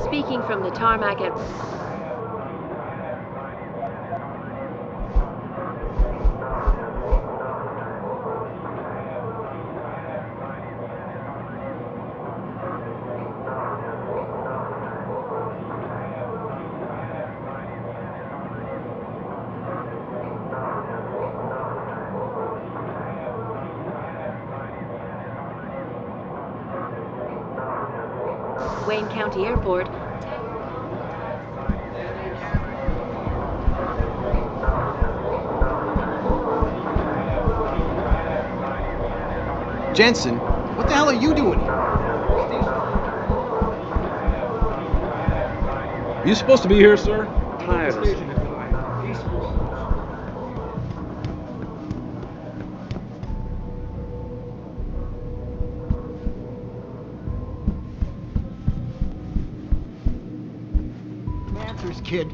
Speaking from the tarmac at... Wayne County Airport. Jensen, what the hell are you doing here? Are you supposed to be here, sir? Tired. Answers, kid.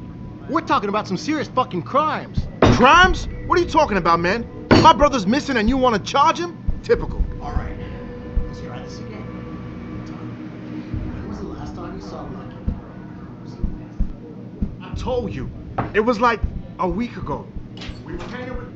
We're talking about some serious fucking crimes. Crimes? What are you talking about, man? My brother's missing and you want to charge him? Typical. All right, let's try this again. When was the last time you saw Lucky? I told you. It was like a week ago. We were hanging with...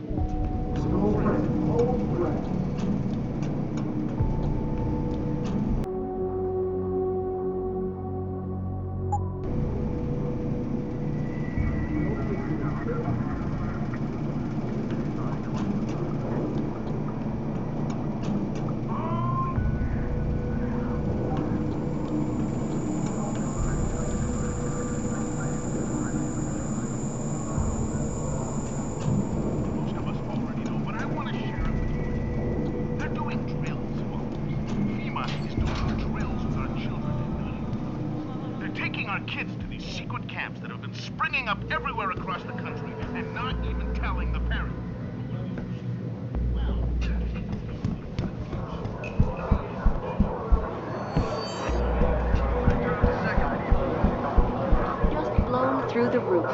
taking our kids to these secret camps that have been springing up everywhere across the country and not even telling the parents. Just blown through the roof,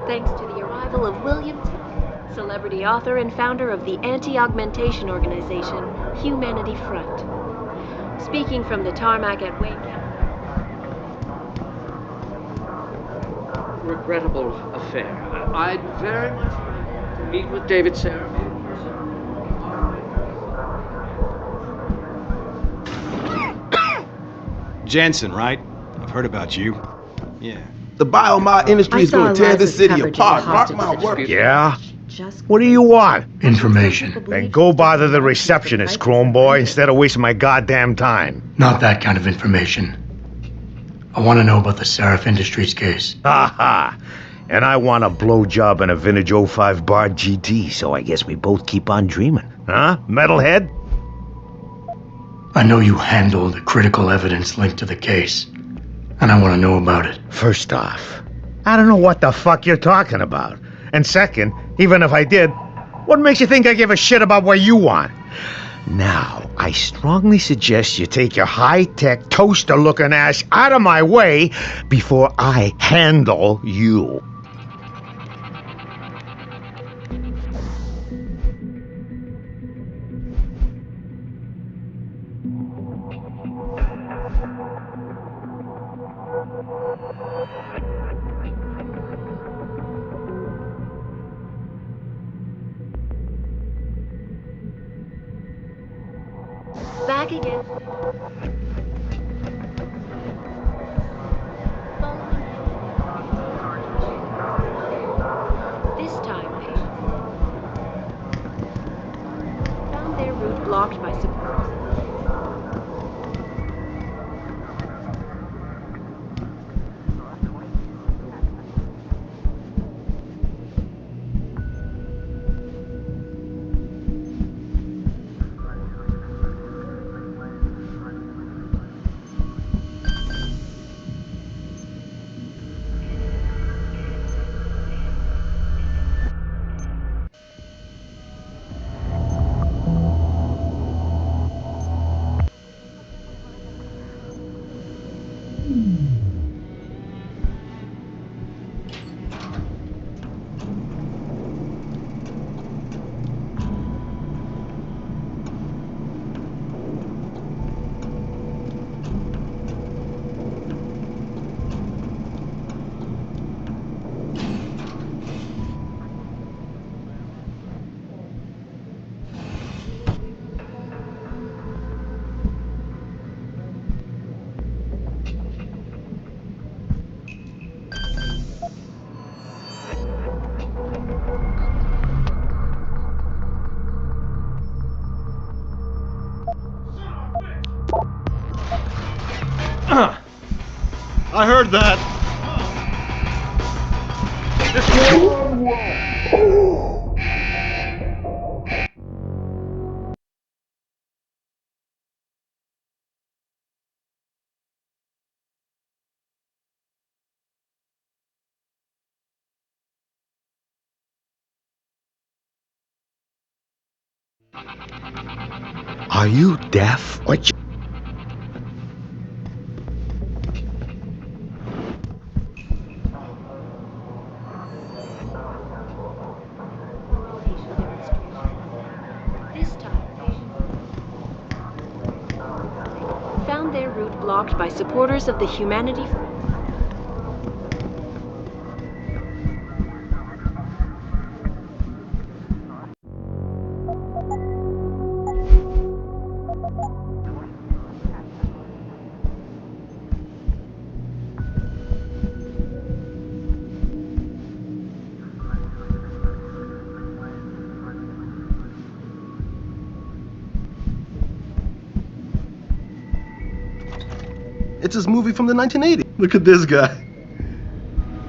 thanks to the arrival of William Taylor, celebrity author and founder of the anti-augmentation organization, Humanity Front. Speaking from the tarmac at Wayne County. Regrettable affair. I'd very much like to meet with David Seraph in person. Jensen, right? I've heard about you. Yeah. The biomod industry is going to tear this city apart. Mark my words. Yeah? What do you want? Information. Then go bother the receptionist, Chrome Boy, instead of wasting my goddamn time. Not that kind of information. I want to know about the Seraph Industries case. Ha! And I want a blowjob and a vintage 05 bar GT, so I guess we both keep on dreaming. Huh, metalhead? I know you handled the critical evidence linked to the case, and I want to know about it. First off, I don't know what the fuck you're talking about. And second, even if I did, what makes you think I give a shit about what you want? Now, I strongly suggest you take your high-tech, toaster-looking ass out of my way before I handle you. Back again. This time, patients found their route blocked by support. I heard that. Are you deaf or This time, found their route blocked by supporters of the Humanity Front. It's his movie from the 1980s. Look at this guy.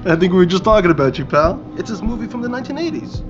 I think we were just talking about you, pal. It's his movie from the 1980s.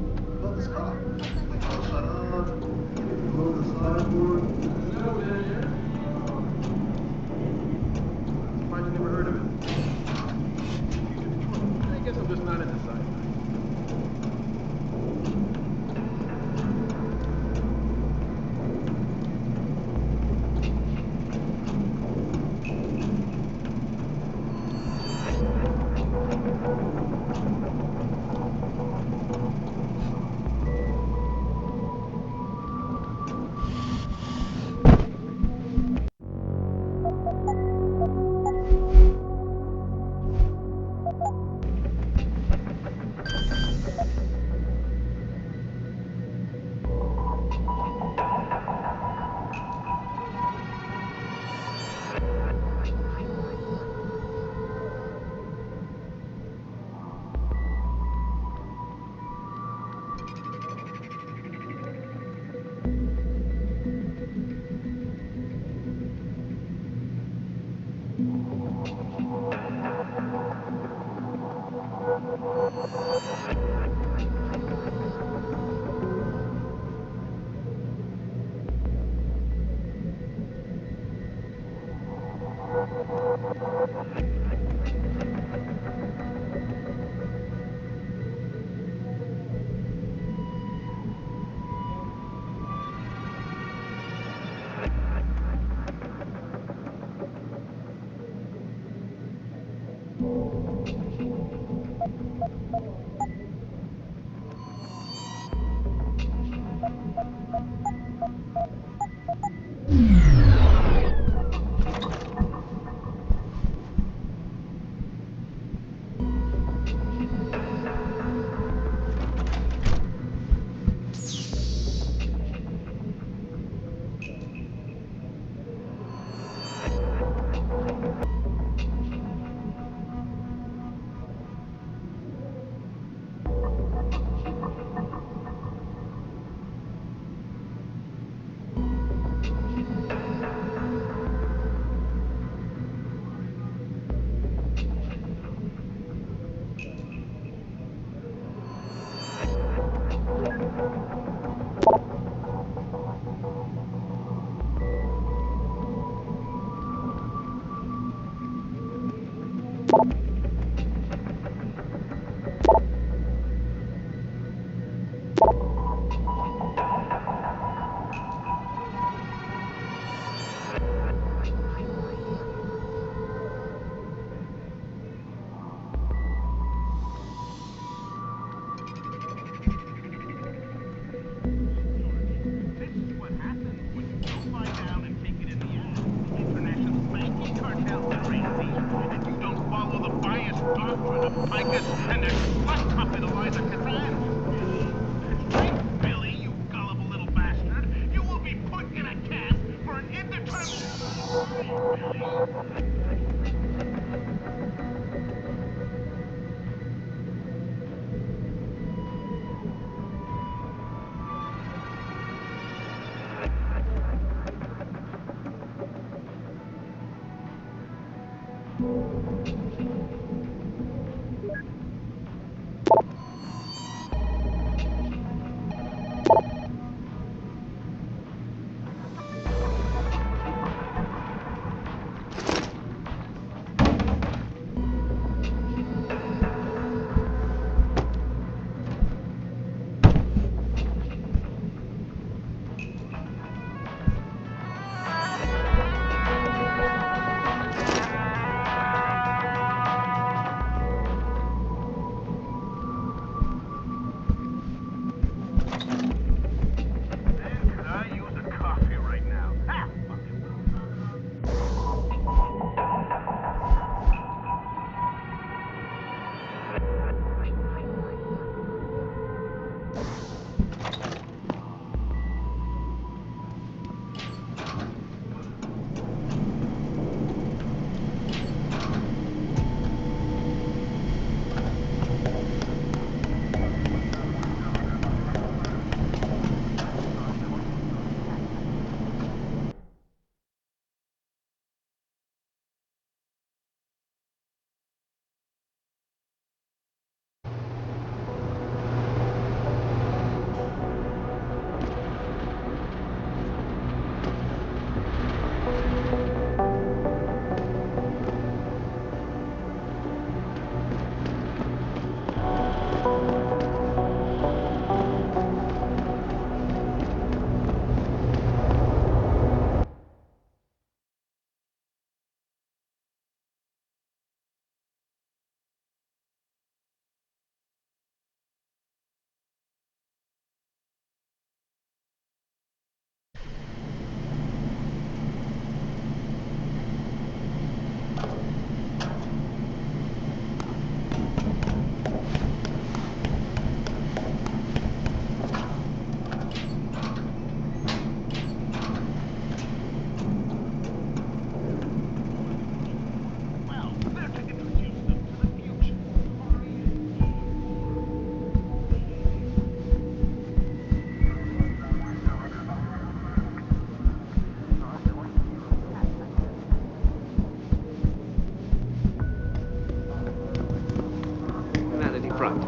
front.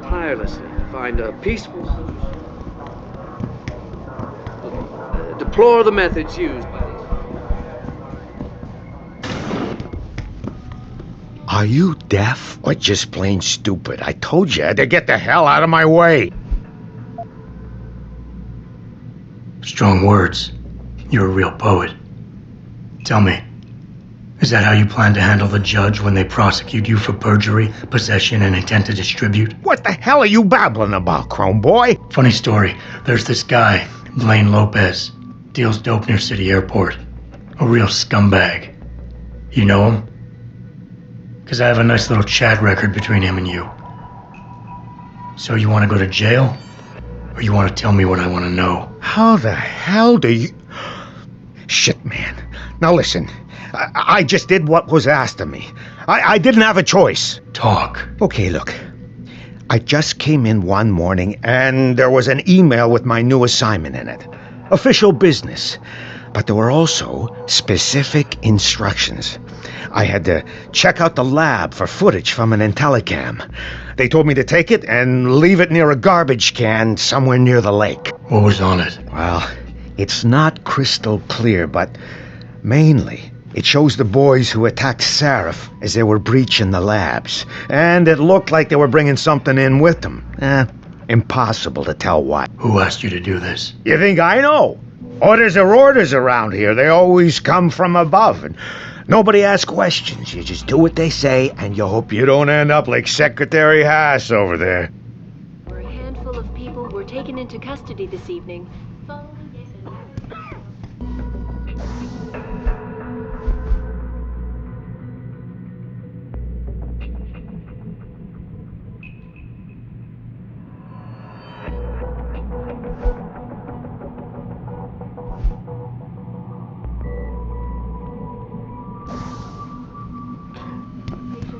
Tirelessly to find a peaceful solution. Deplore the methods used by these. Are you deaf or just plain stupid? I told you to get the hell out of my way. Strong words. You're a real poet. Tell me, is that how you plan to handle the judge when they prosecute you for perjury, possession, and intent to distribute? What the hell are you babbling about, Chrome Boy? Funny story. There's this guy, Blaine Lopez. Deals dope near City Airport. A real scumbag. You know him? Because I have a nice little chat record between him and you. So you want to go to jail? Or you want to tell me what I want to know? How the hell do you... Shit, man. Now listen, I just did what was asked of me. I didn't have a choice. Talk. Okay, look. I just came in one morning and there was an email with my new assignment in it. Official business. But there were also specific instructions. I had to check out the lab for footage from an IntelliCam. They told me to take it and leave it near a garbage can somewhere near the lake. What was on it? Well, it's not crystal clear, but mainly it shows the boys who attacked Sarif as they were breaching the labs. And it looked like they were bringing something in with them. Impossible to tell what. Who asked you to do this? You think I know? Orders are orders around here. They always come from above. And nobody asks questions. You just do what they say, and you hope you don't end up like Secretary Haas over there. A handful of people were taken into custody this evening.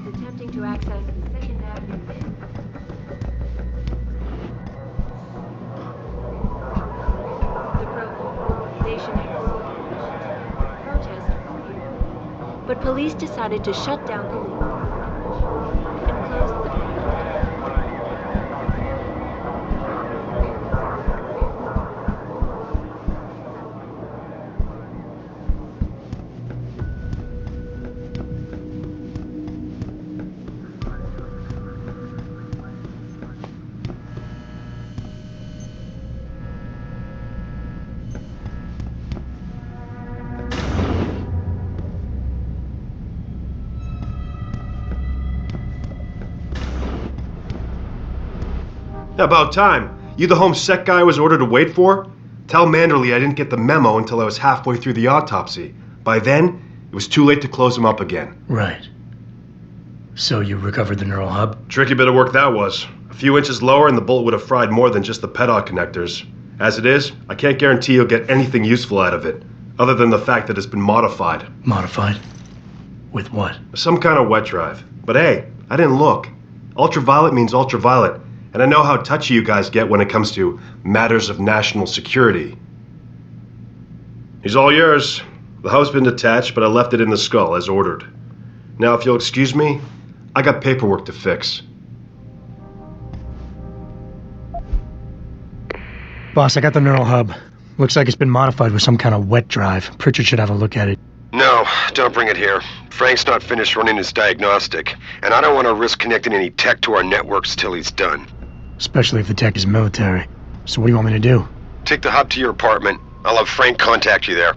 Attempting to access Second Avenue. The organization protest, but police decided to shut down the loop and close the project. About time. You the home sec guy I was ordered to wait for? Tell Manderley I didn't get the memo until I was halfway through the autopsy. By then, it was too late to close him up again. Right. So you recovered the neural hub? Tricky bit of work that was. A few inches lower and the bullet would have fried more than just the pedal connectors. As it is, I can't guarantee you'll get anything useful out of it, other than the fact that it's been modified. Modified? With what? Some kind of wet drive. But hey, I didn't look. Ultraviolet means ultraviolet. And I know how touchy you guys get when it comes to matters of national security. He's all yours. The hub's been detached, but I left it in the skull as ordered. Now, if you'll excuse me, I got paperwork to fix. Boss, I got the neural hub. Looks like it's been modified with some kind of wet drive. Pritchard should have a look at it. No, don't bring it here. Frank's not finished running his diagnostic, and I don't want to risk connecting any tech to our networks till he's done. Especially if the tech is military. So what do you want me to do? Take the hub to your apartment. I'll have Frank contact you there.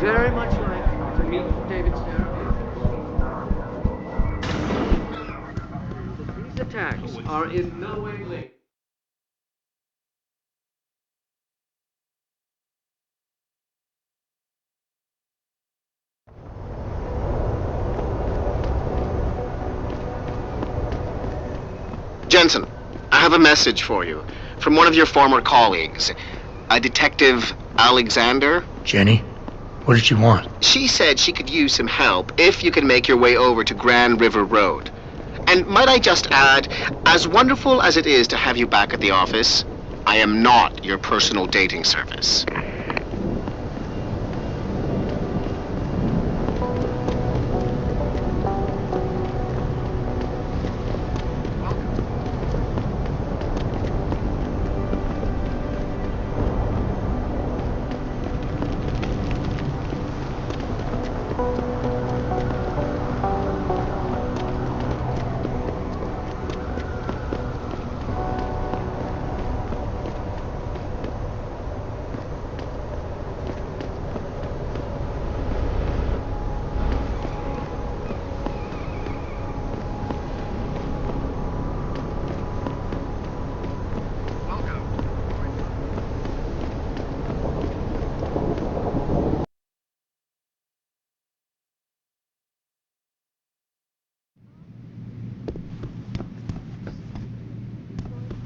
very much like to meet David Seraph. These attacks are in no way linked. Jensen, I have a message for you from one of your former colleagues, a Detective Alexander. Jenny? What did she want? She said she could use some help if you can make your way over to Grand River Road. And might I just add, as wonderful as it is to have you back at the office, I am not your personal dating service.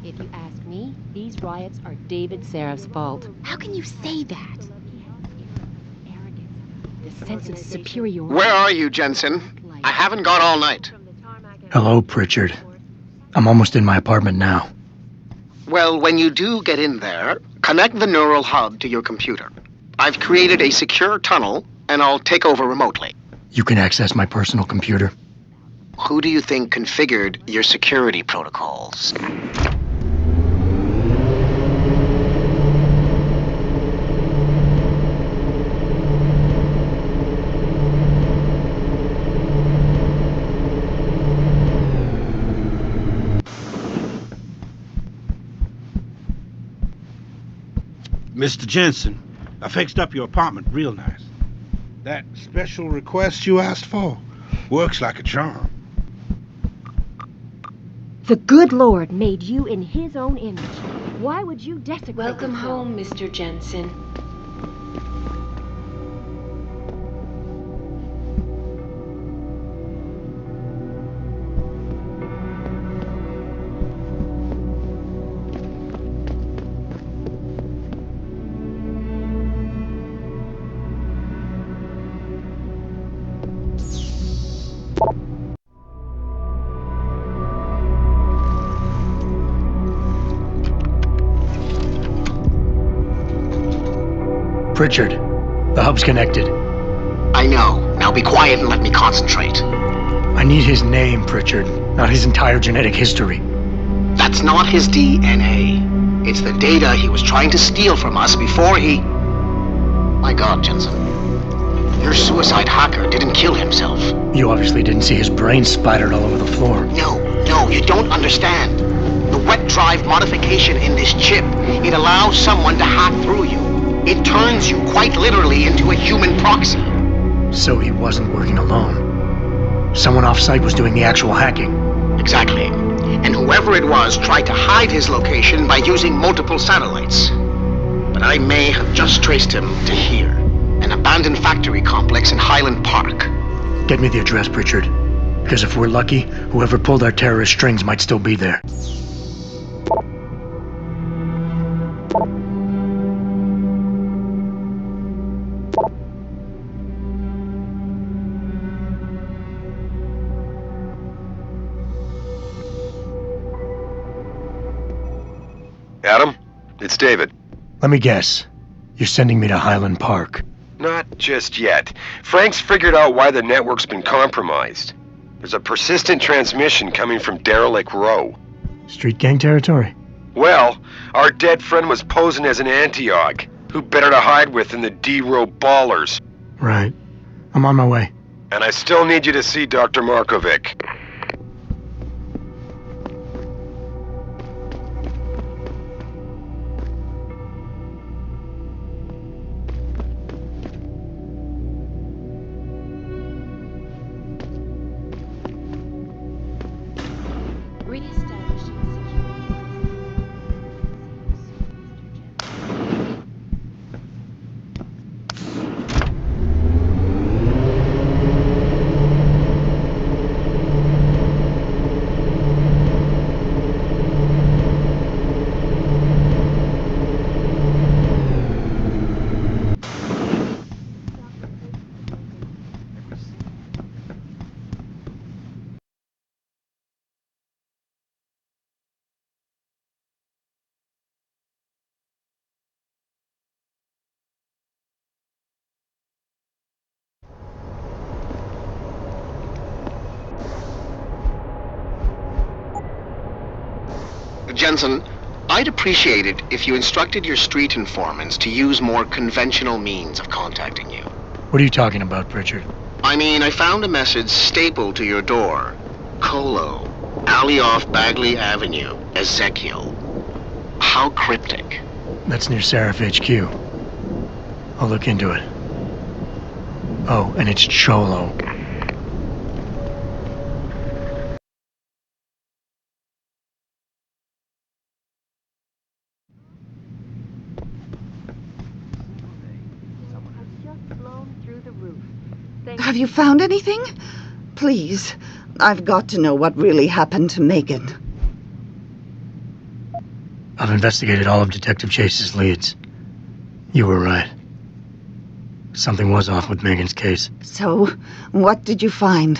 If you ask me, these riots are David Seraph's fault. How can you say that? The sense of superiority. Where are you, Jensen? I haven't got all night. Hello, Pritchard. I'm almost in my apartment now. Well, when you do get in there, connect the neural hub to your computer. I've created a secure tunnel, and I'll take over remotely. You can access my personal computer. Who do you think configured your security protocols? Mr. Jensen, I fixed up your apartment real nice. That special request you asked for works like a charm. The good Lord made you in his own image. Why would you desecrate Welcome yourself? home, Mr. Jensen. Pritchard, the hub's connected. I know. Now be quiet and let me concentrate. I need his name, Pritchard, not his entire genetic history. That's not his DNA. It's the data he was trying to steal from us before he... My God, Jensen. Your suicide hacker didn't kill himself. You obviously didn't see his brain splattered all over the floor. No, you don't understand. The wet drive modification in this chip, it allows someone to hack through you. It turns you quite literally into a human proxy. So he wasn't working alone. Someone off-site was doing the actual hacking. Exactly. And whoever it was tried to hide his location by using multiple satellites. But I may have just traced him to here, an abandoned factory complex in Highland Park. Get me the address, Pritchard. Because if we're lucky, whoever pulled our terrorist strings might still be there. Adam, it's David. Let me guess. You're sending me to Highland Park. Not just yet. Frank's figured out why the network's been compromised. There's a persistent transmission coming from Derelict Row. Street gang territory? Well, our dead friend was posing as an anti-aug. Who better to hide with than the D-Row ballers? Right. I'm on my way. And I still need you to see Dr. Markovic. Reestablishing Jensen, I'd appreciate it if you instructed your street informants to use more conventional means of contacting you. What are you talking about, Pritchard? I mean, I found a message stapled to your door. Colo, alley off Bagley Avenue, Ezekiel. How cryptic. That's near Seraph HQ. I'll look into it. Oh, and it's Cholo. Have you found anything? Please, I've got to know what really happened to Megan. I've investigated all of Detective Chase's leads. You were right. Something was off with Megan's case. So, what did you find?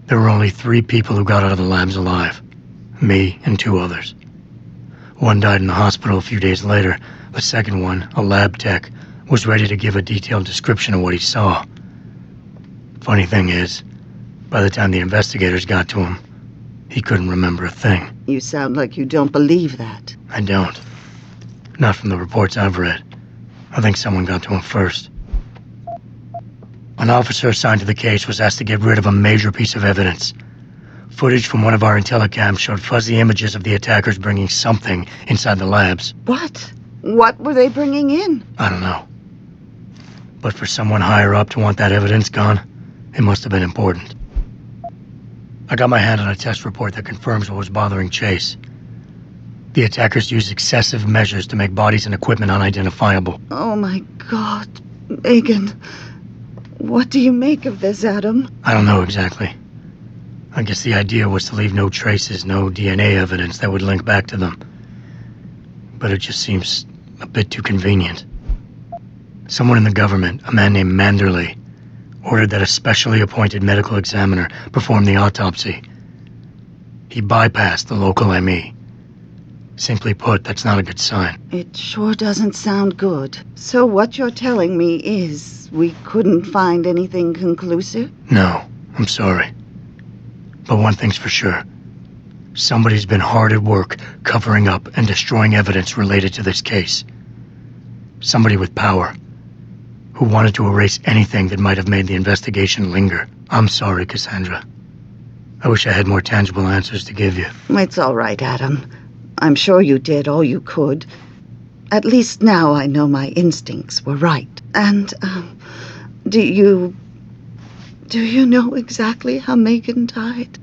There were only 3 people who got out of the labs alive. Me and 2 others. One died in the hospital a few days later. The second one, a lab tech, was ready to give a detailed description of what he saw. Funny thing is, by the time the investigators got to him, he couldn't remember a thing. You sound like you don't believe that. I don't. Not from the reports I've read. I think someone got to him first. An officer assigned to the case was asked to get rid of a major piece of evidence. Footage from one of our intellicams showed fuzzy images of the attackers bringing something inside the labs. What? What were they bringing in? I don't know. But for someone higher up to want that evidence gone, it must have been important. I got my hand on a test report that confirms what was bothering Chase. The attackers used excessive measures to make bodies and equipment unidentifiable. Oh my God, Megan. What do you make of this, Adam? I don't know exactly. I guess the idea was to leave no traces, no DNA evidence that would link back to them. But it just seems a bit too convenient. Someone in the government, a man named Manderley, ordered that a specially appointed medical examiner perform the autopsy. He bypassed the local ME. Simply put, that's not a good sign. It sure doesn't sound good. So what you're telling me is we couldn't find anything conclusive? No, I'm sorry. But one thing's for sure. Somebody's been hard at work covering up and destroying evidence related to this case. Somebody with power, who wanted to erase anything that might have made the investigation linger. I'm sorry, Cassandra. I wish I had more tangible answers to give you. It's all right, Adam. I'm sure you did all you could. At least now I know my instincts were right. And, do you know exactly how Megan died?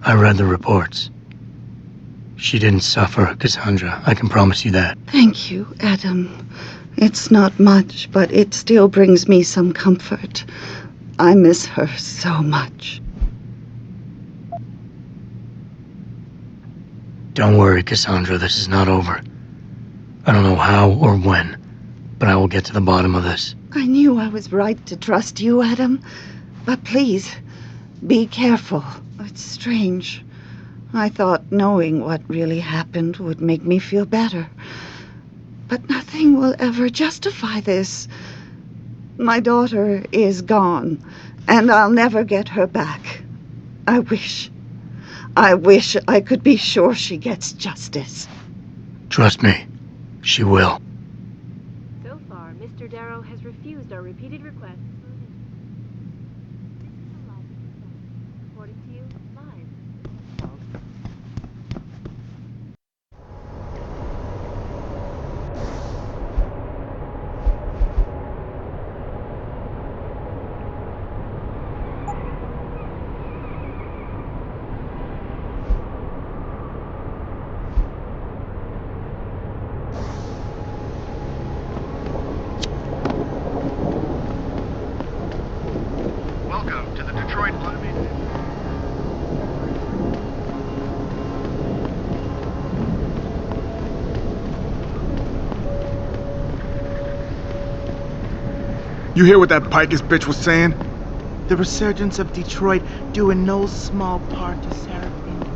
I read the reports. She didn't suffer, Cassandra. I can promise you that. Thank you, Adam. It's not much, but it still brings me some comfort. I miss her so much. Don't worry, Cassandra. This is not over. I don't know how or when, but I will get to the bottom of this. I knew I was right to trust you, Adam. But please, be careful. It's strange. I thought knowing what really happened would make me feel better. But nothing will ever justify this. My daughter is gone, and I'll never get her back. I wish I could be sure she gets justice. Trust me, she will. So far, Mr. Darrow has refused our repeated requests. Reporting to you live. You hear what that Pikus bitch was saying? The resurgence of Detroit due in no small part to Seraphine.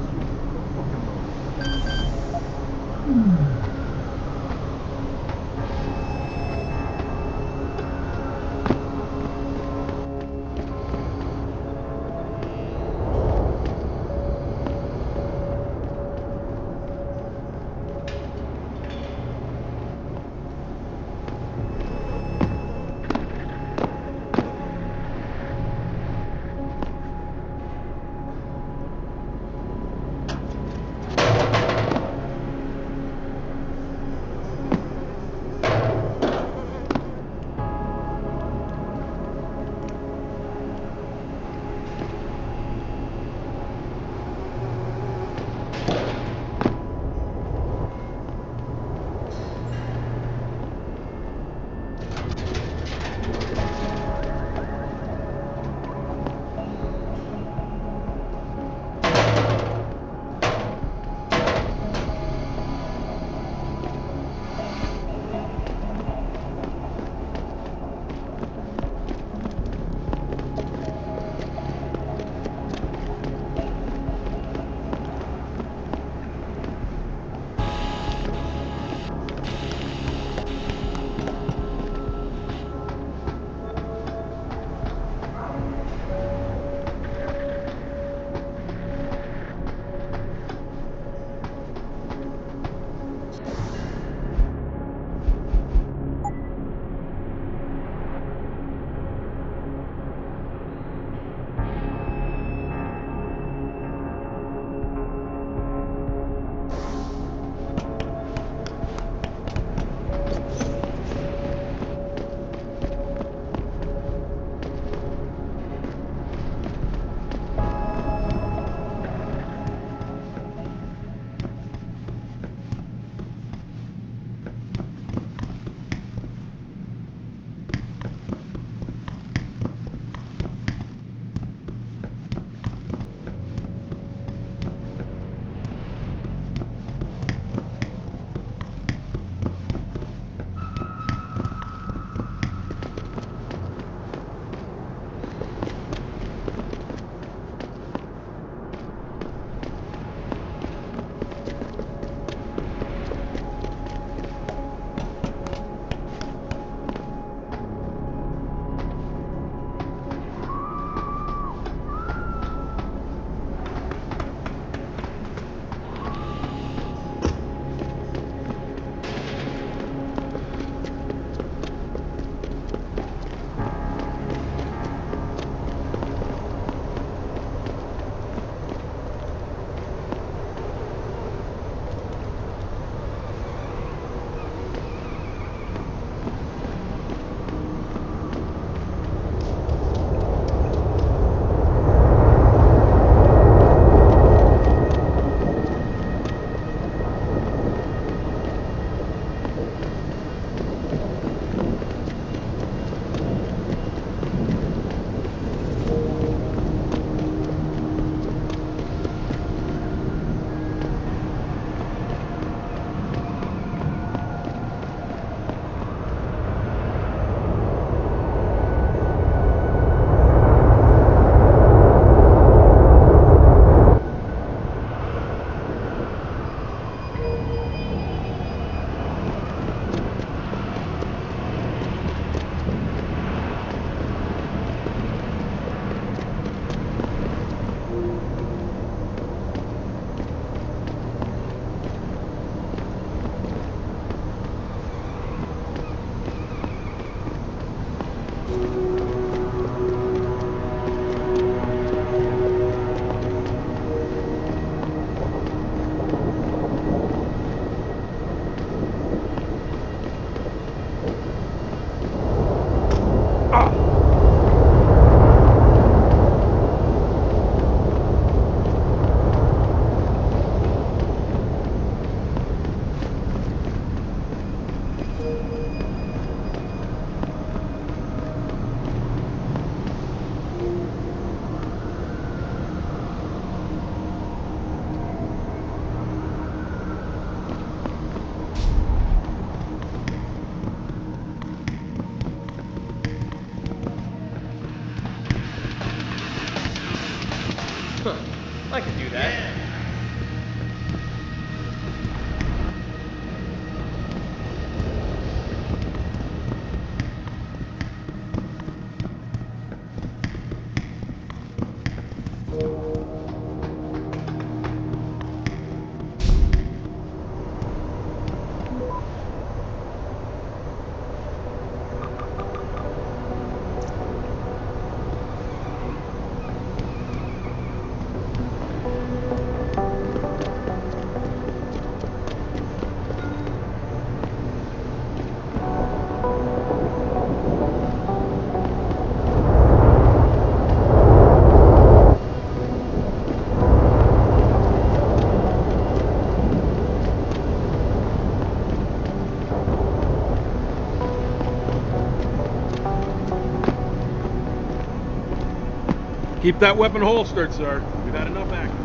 Keep that weapon holstered, sir. We've had enough action.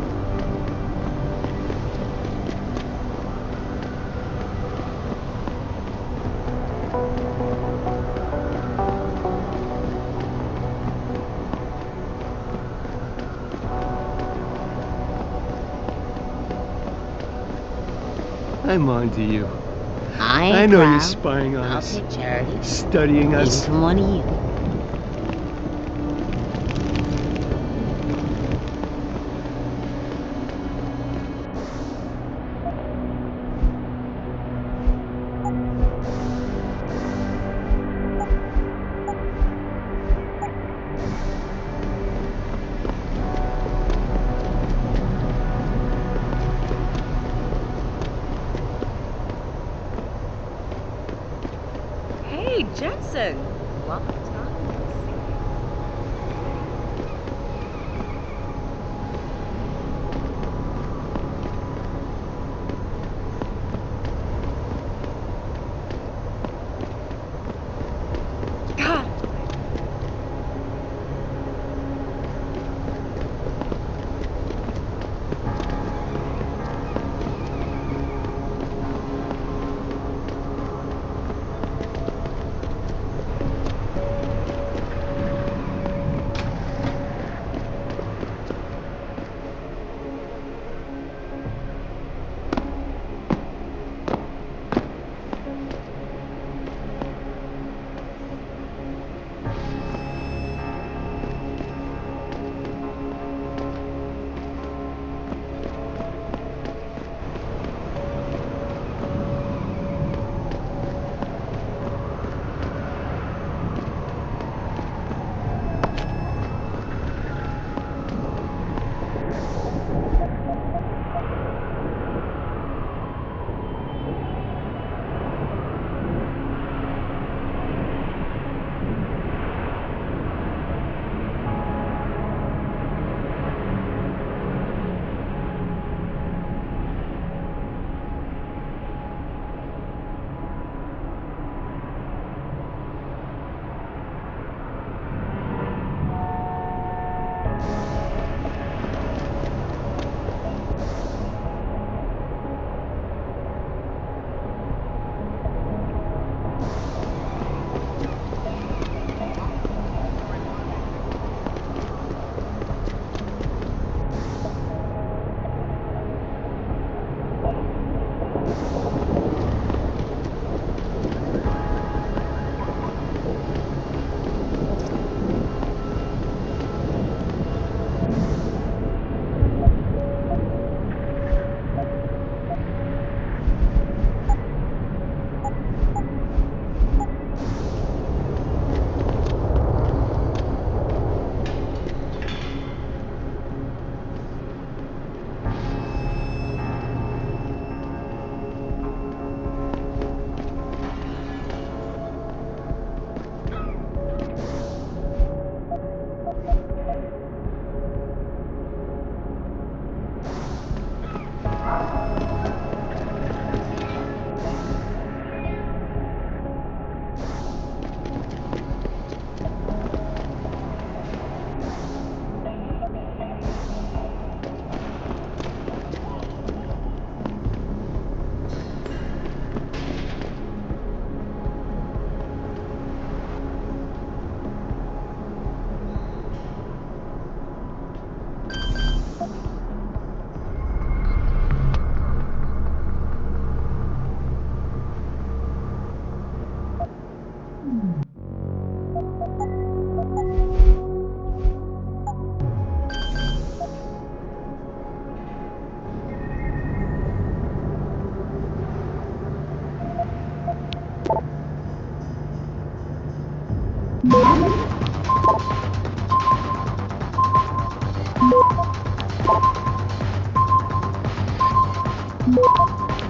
I'm on to you. I know proud. you're spying on I'll us. take charity. Studying us. Even from one of you. Hey, Jensen! Welcome to God!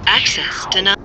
Access denied.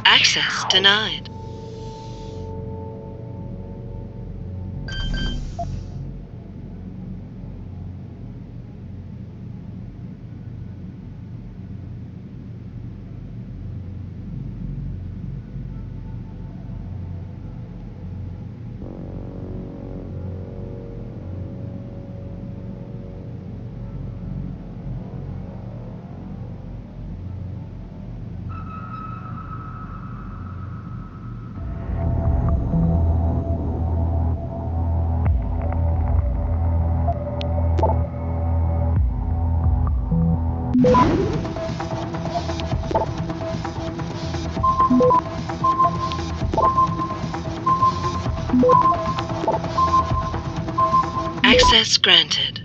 Access denied. Access granted.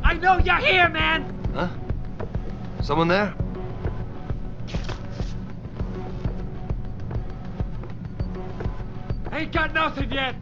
I know you're here, man! Huh? Someone there? Ain't got nothing yet!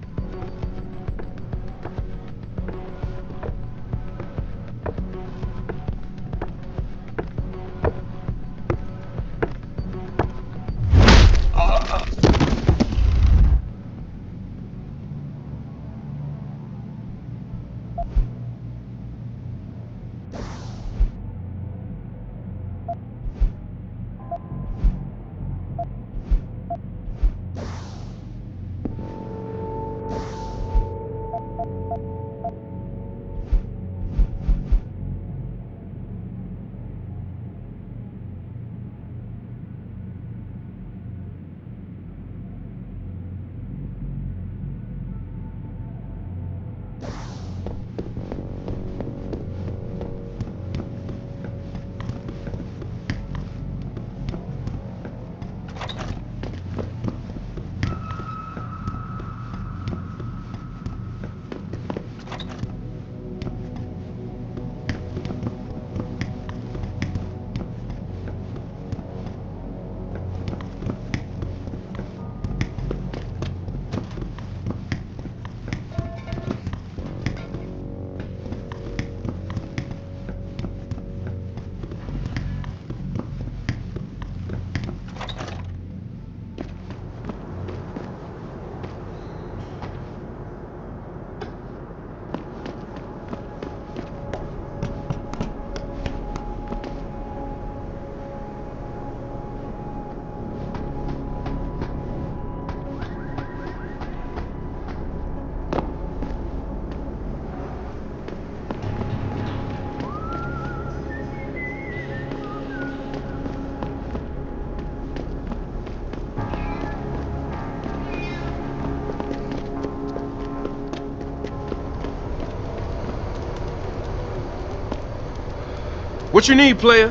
What you need, player?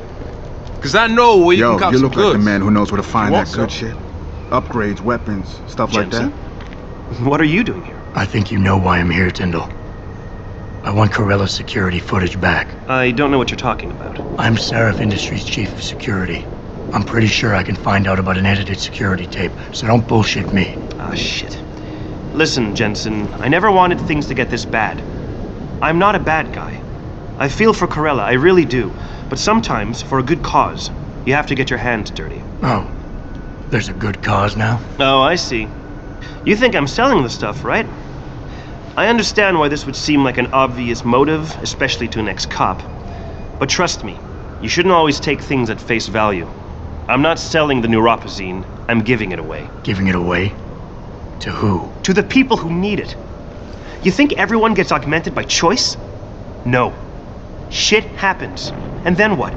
Cause I know where you can cop you some look like the goods. man who knows where to find You that want good some? shit. Upgrades, weapons, stuff like that. What are you doing here? I think you know why I'm here, Tyndall. I want Corella's security footage back. I don't know what you're talking about. I'm Seraph Industries' chief of security. I'm pretty sure I can find out about an edited security tape, so don't bullshit me. Ah, shit. Listen, Jensen, I never wanted things to get this bad. I'm not a bad guy. I feel for Corella, I really do. But sometimes, for a good cause, you have to get your hands dirty. Oh, there's a good cause now? Oh, I see. You think I'm selling the stuff, right? I understand why this would seem like an obvious motive, especially to an ex-cop. But trust me, you shouldn't always take things at face value. I'm not selling the neuropazine, I'm giving it away. Giving it away? To who? To the people who need it. You think everyone gets augmented by choice? No. Shit happens. And then what?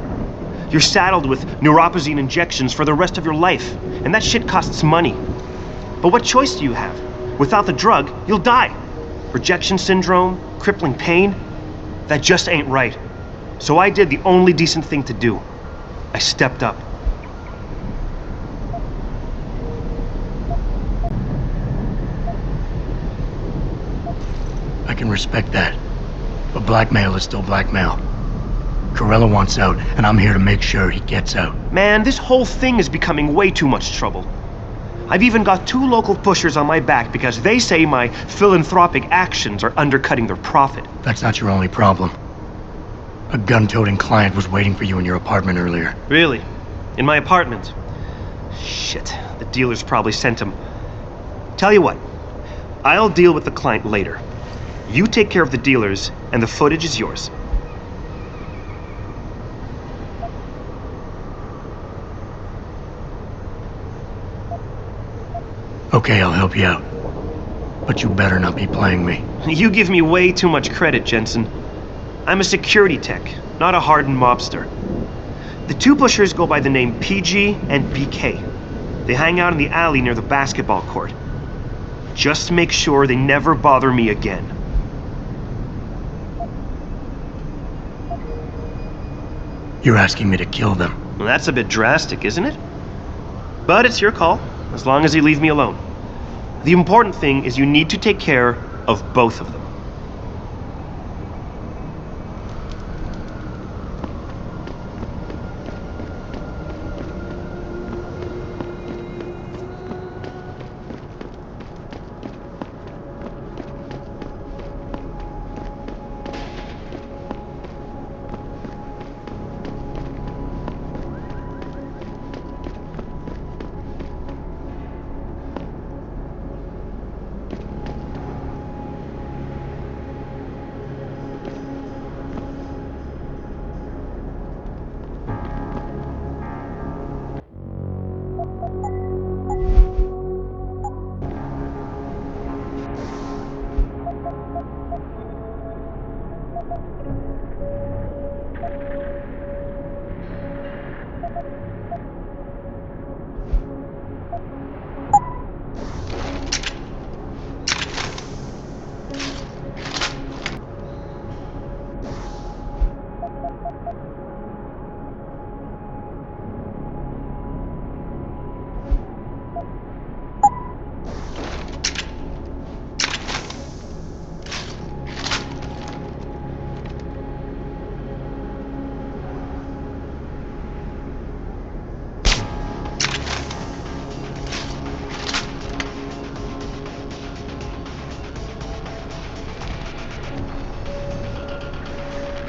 You're saddled with neuropazine injections for the rest of your life, and that shit costs money. But what choice do you have? Without the drug, you'll die. Rejection syndrome, crippling pain. That just ain't right. So I did the only decent thing to do. I stepped up. I can respect that. But blackmail is still blackmail. Corella wants out, and I'm here to make sure he gets out. Man, this whole thing is becoming way too much trouble. I've even got 2 local pushers on my back because they say my philanthropic actions are undercutting their profit. That's not your only problem. A gun-toting client was waiting for you in your apartment earlier. Really? In my apartment? Shit, the dealers probably sent him. Tell you what, I'll deal with the client later. You take care of the dealers, and the footage is yours. Okay, I'll help you out. But you better not be playing me. You give me way too much credit, Jensen. I'm a security tech, not a hardened mobster. The 2 pushers go by the name PG and BK. They hang out in the alley near the basketball court. Just make sure they never bother me again. You're asking me to kill them. Well, that's a bit drastic, isn't it? But it's your call, as long as you leave me alone. The important thing is you need to take care of both of them.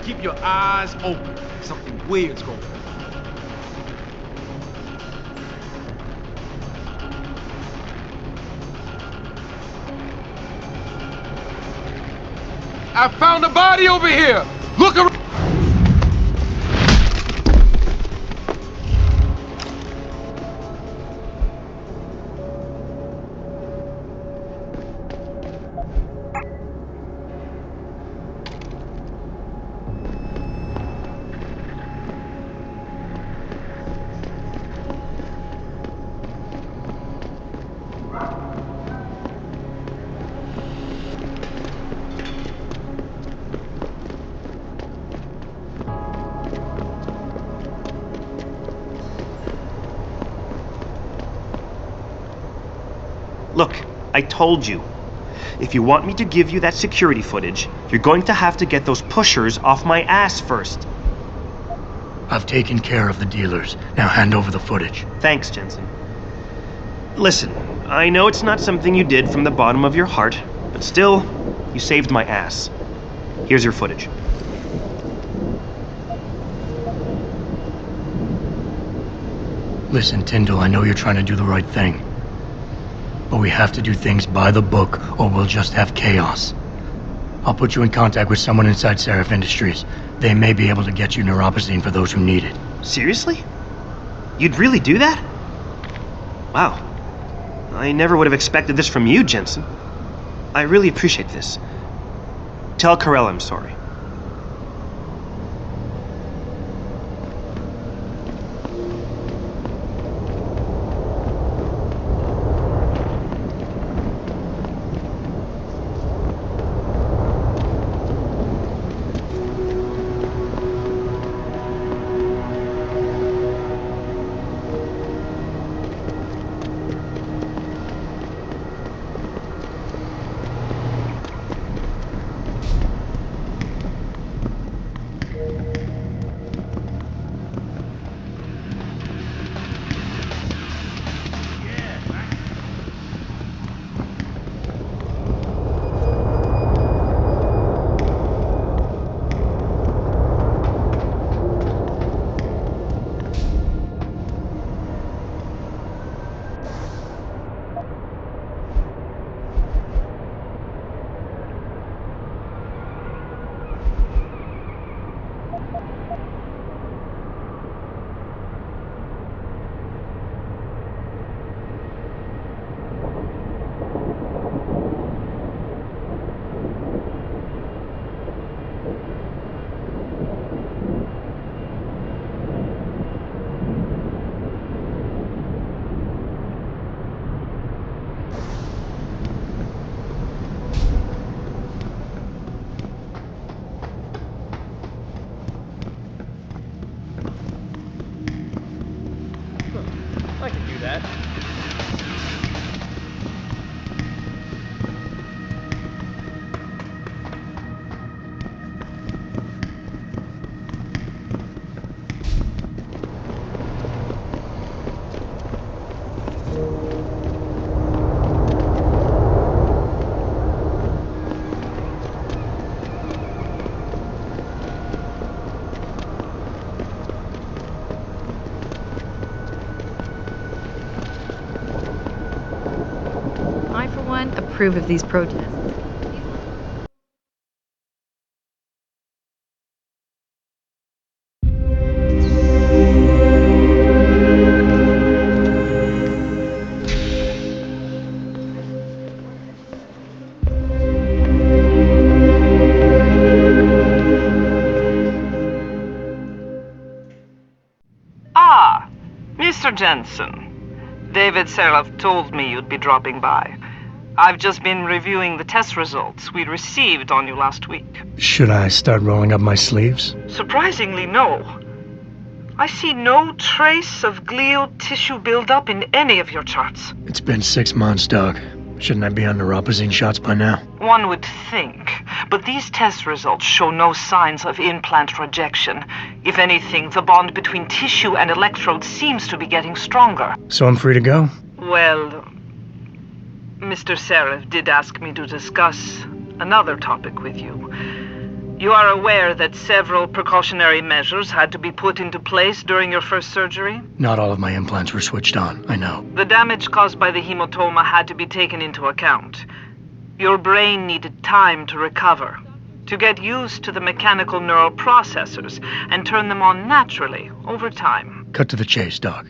Keep your eyes open. Something weird's going on. I found a body over here! Look around! Look, I told you. If you want me to give you that security footage, you're going to have to get those pushers off my ass first. I've taken care of the dealers. Now hand over the footage. Thanks, Jensen. Listen, I know it's not something you did from the bottom of your heart, but still, you saved my ass. Here's your footage. Listen, Tyndall, I know you're trying to do the right thing. But we have to do things by the book, or we'll just have chaos. I'll put you in contact with someone inside Seraph Industries. They may be able to get you neuropozyne for those who need it. Seriously? You'd really do that? Wow. I never would have expected this from you, Jensen. I really appreciate this. Tell Carell I'm sorry. I can do that. Approve of these protests. Ah, Mr. Jensen. David Seraph told me you'd be dropping by. I've just been reviewing the test results we received on you last week. Should I start rolling up my sleeves? Surprisingly, no. I see no trace of glial tissue buildup in any of your charts. It's been 6 months, Doc. Shouldn't I be on neuropozyne shots by now? One would think, but these test results show no signs of implant rejection. If anything, the bond between tissue and electrodes seems to be getting stronger. So I'm free to go? Well, Mr. Seraph did ask me to discuss another topic with you. You are aware that several precautionary measures had to be put into place during your first surgery? Not all of my implants were switched on, I know. The damage caused by the hematoma had to be taken into account. Your brain needed time to recover, to get used to the mechanical neural processors and turn them on naturally over time. Cut to the chase, Doc.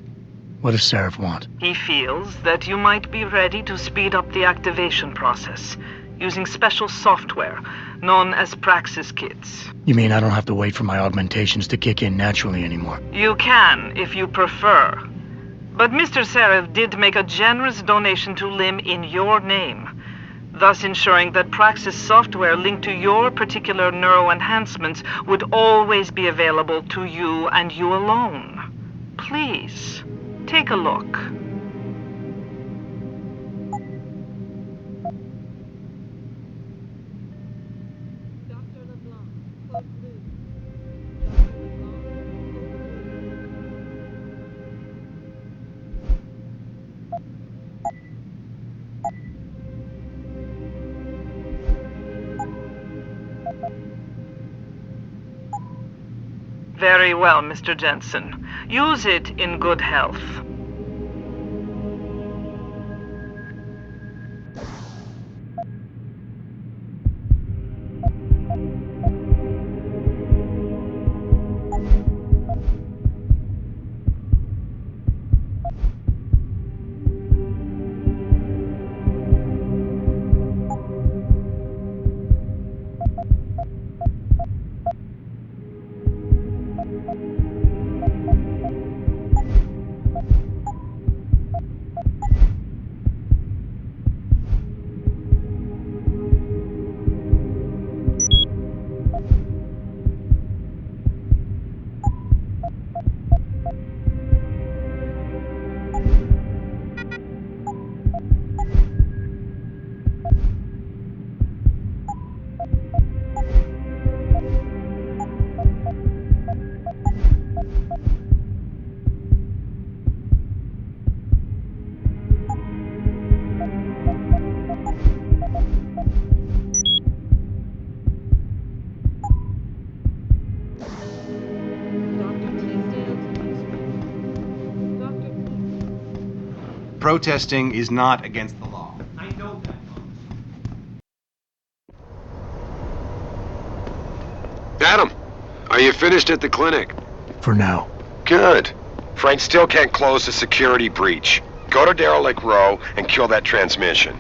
What does Seraph want? He feels that you might be ready to speed up the activation process using special software known as Praxis kits. You mean I don't have to wait for my augmentations to kick in naturally anymore? You can, if you prefer. But Mr. Seraph did make a generous donation to L.I.M.B in your name, thus ensuring that Praxis software linked to your particular neuro enhancements would always be available to you and you alone. Please, take a look. Very well, Mr. Jensen. Use it in good health. Protesting is not against the law. I know that. Adam, are you finished at the clinic? For now. Good. Frank still can't close the security breach. Go to Derelict Row and kill that transmission.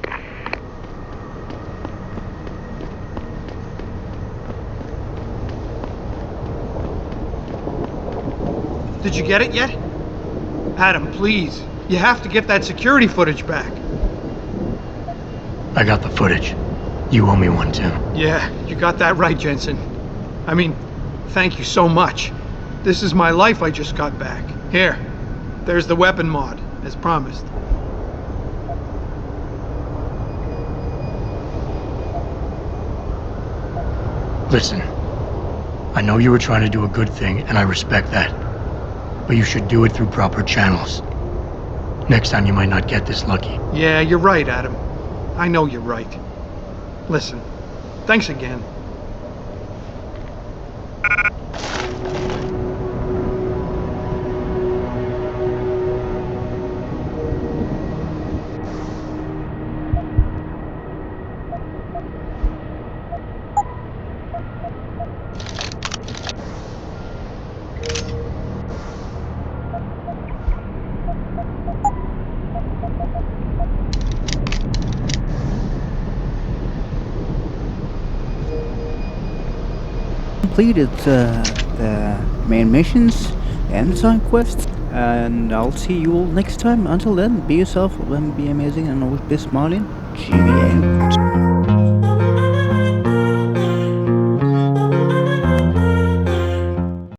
Did you get it yet? Adam, please. You have to get that security footage back. I got the footage. You owe me one, Tim. Yeah, you got that right, Jensen. I mean, thank you so much. This is my life I just got back. Here, there's the weapon mod, as promised. Listen, I know you were trying to do a good thing, and I respect that. But you should do it through proper channels. Next time you might not get this lucky. Yeah, you're right, Adam. I know you're right. Listen, thanks again. Completed the main missions and the side quests, and I'll see you all next time. Until then, be yourself and be amazing, and always be smiling. GV out.